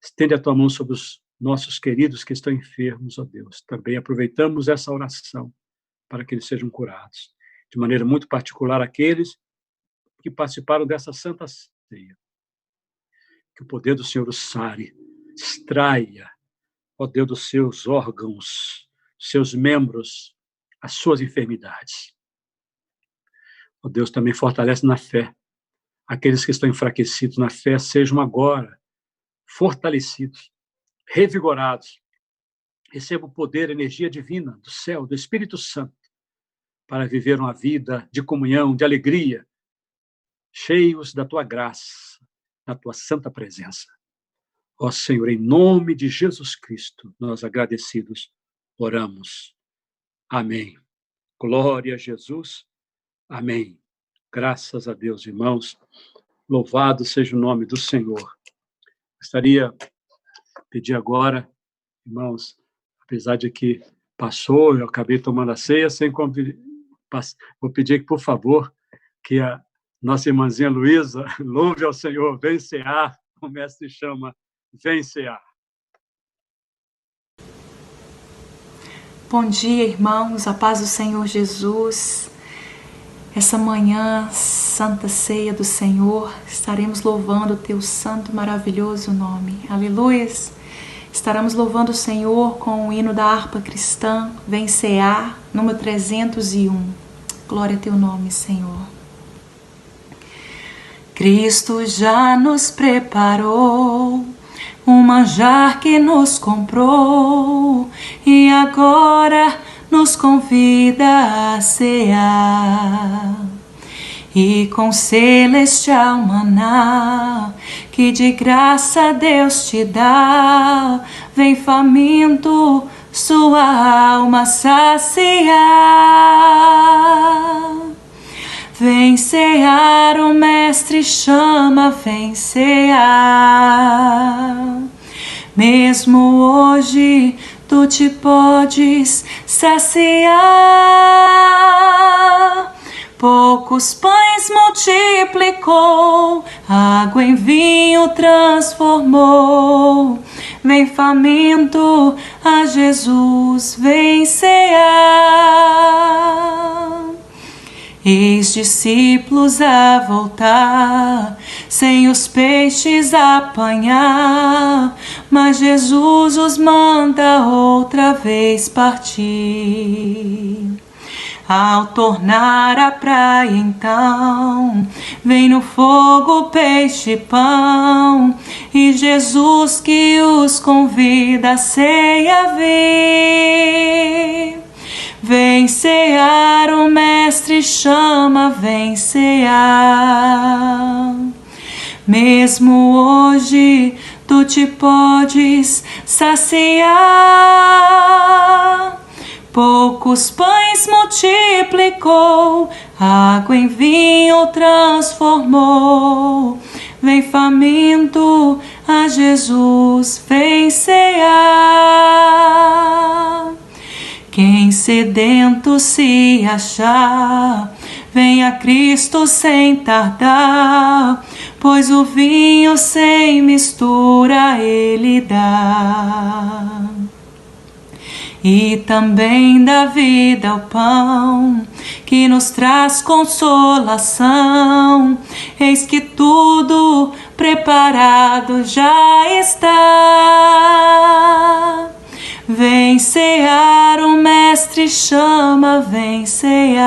S1: Estende a tua mão sobre os nossos queridos que estão enfermos, ó Deus. Também aproveitamos essa oração para que eles sejam curados. De maneira muito particular, aqueles que participaram dessa santa ceia. Que o poder do Senhor os sare, extraia, ó Deus, dos seus órgãos, dos seus membros, as suas enfermidades. Ó Deus, também fortalece na fé. Aqueles que estão enfraquecidos na fé sejam agora fortalecidos, revigorados. Receba o poder, a energia divina do céu, do Espírito Santo, para viver uma vida de comunhão, de alegria, cheios da tua graça, da tua santa presença. Ó Senhor, em nome de Jesus Cristo, nós agradecidos oramos. Amém. Glória a Jesus. Amém. Graças a Deus, irmãos. Louvado seja o nome do Senhor. Gostaria de pedir agora, irmãos, apesar de que passou, eu acabei tomando a ceia, vou pedir que, por favor, que a nossa irmãzinha Luísa louve ao Senhor, vem cear, o mestre chama, vem cear.
S3: Bom dia, irmãos, a paz do Senhor Jesus. Essa manhã, Santa Ceia do Senhor, estaremos louvando o teu santo, maravilhoso nome. Aleluia! Estaremos louvando o Senhor com o hino da harpa cristã, Vem Cear, número 301. Glória a teu nome, Senhor. Cristo já nos preparou um manjar que nos comprou e agora nos convida a cear. E com celestial maná que de graça Deus te dá, vem faminto sua alma saciar. Vem cear, o mestre chama, vem cear. Mesmo hoje tu te podes saciar. Poucos pães multiplicou, água em vinho transformou. Vem faminto a Jesus, vem cear. Eis discípulos a voltar, sem os peixes apanhar, mas Jesus os manda outra vez partir. Ao tornar à praia então, vem no fogo peixe e pão, e Jesus que os convida a ceia vir. Vem cear, o mestre chama, vem cear. Mesmo hoje tu te podes saciar. Poucos pães multiplicou, água em vinho transformou. Vem faminto a Jesus, vem cear. Quem sedento se achar, vem a Cristo sem tardar, pois o vinho sem mistura Ele dá. E também dá vida ao pão, que nos traz consolação. Eis que tudo preparado já está. Vem cear, o mestre chama, vem cear.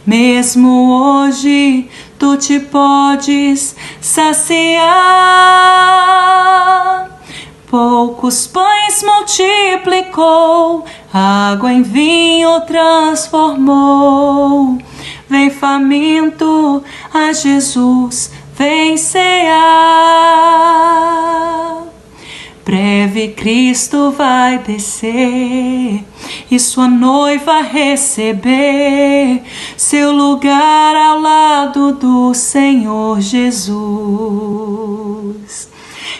S3: Mesmo hoje tu te podes saciar. Poucos pães multiplicou, água em vinho transformou. Vem faminto a Jesus, vem cear. Breve Cristo vai descer, e sua noiva receber seu lugar ao lado do Senhor Jesus.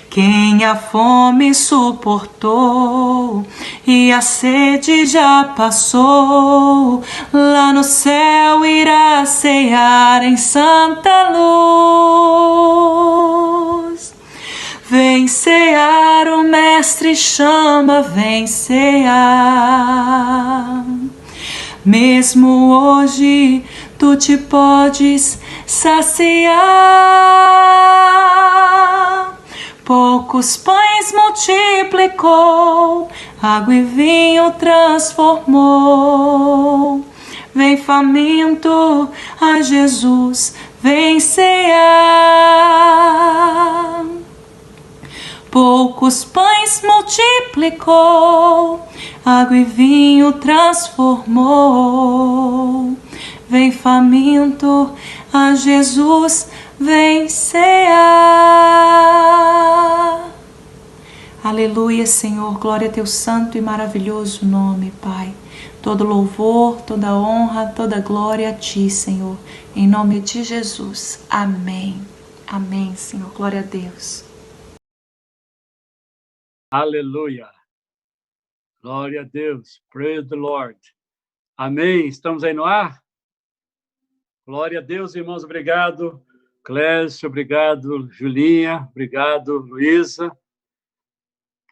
S3: Quem a fome suportou e a sede já passou, lá no céu irá cear em santa luz. Vem cear, o Mestre chama, vem cear. Mesmo hoje tu te podes saciar. Poucos pães multiplicou, água e vinho transformou. Vem faminto a Jesus, vem cear. Poucos pães multiplicou, água e vinho transformou. Vem faminto a Jesus, vem cear. Aleluia, Senhor, glória a teu santo e maravilhoso nome, Pai. Todo louvor, toda honra, toda glória a ti, Senhor. Em nome de Jesus. Amém. Amém, Senhor. Glória a Deus.
S1: Aleluia. Glória a Deus. Praise the Lord. Amém. Estamos aí no ar? Glória a Deus, irmãos. Obrigado. Clécio, obrigado. Julinha, obrigado. Luísa,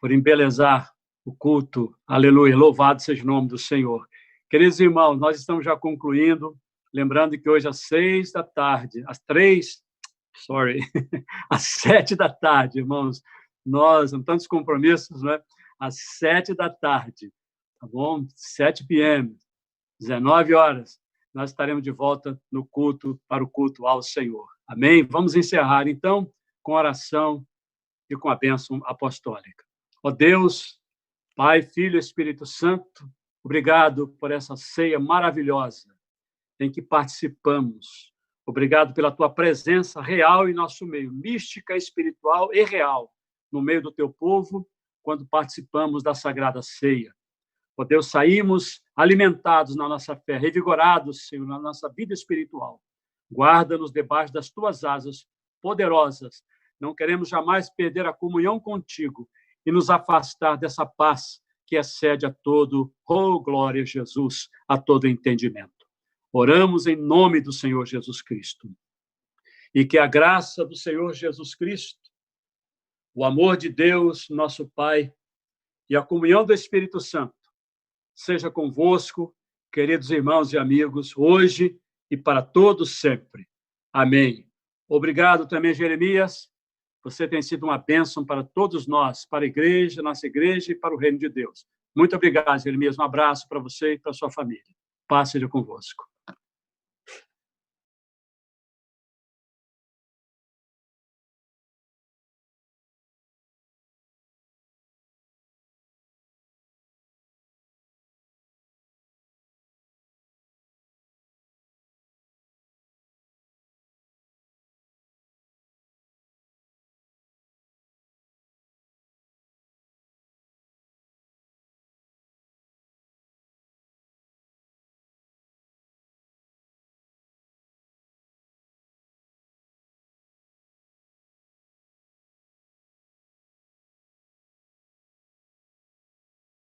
S1: por embelezar o culto. Aleluia. Louvado seja o nome do Senhor. Queridos irmãos, nós estamos já concluindo. Lembrando que hoje às 6 da tarde, às 7 da tarde, irmãos, nós temos tantos compromissos, né? Às 7 da tarde, tá bom? 7 p.m., 19 horas, nós estaremos de volta no culto, para o culto ao Senhor. Amém? Vamos encerrar, então, com oração e com a bênção apostólica. Ó Deus, Pai, Filho e Espírito Santo, obrigado por essa ceia maravilhosa em que participamos. Obrigado pela tua presença real em nosso meio, mística, espiritual e real, no meio do teu povo, quando participamos da Sagrada Ceia. Ó Deus, saímos alimentados na nossa fé, revigorados, Senhor, na nossa vida espiritual. Guarda-nos debaixo das tuas asas poderosas. Não queremos jamais perder a comunhão contigo e nos afastar dessa paz que excede a todo, glória a Jesus, a todo entendimento. Oramos em nome do Senhor Jesus Cristo. E que a graça do Senhor Jesus Cristo, o amor de Deus, nosso Pai, e a comunhão do Espírito Santo seja convosco, queridos irmãos e amigos, hoje e para todos sempre. Amém. Obrigado também, Jeremias. Você tem sido uma bênção para todos nós, para a igreja, nossa igreja e para o reino de Deus. Muito obrigado, Jeremias. Um abraço para você e para a sua família. Paz seja convosco.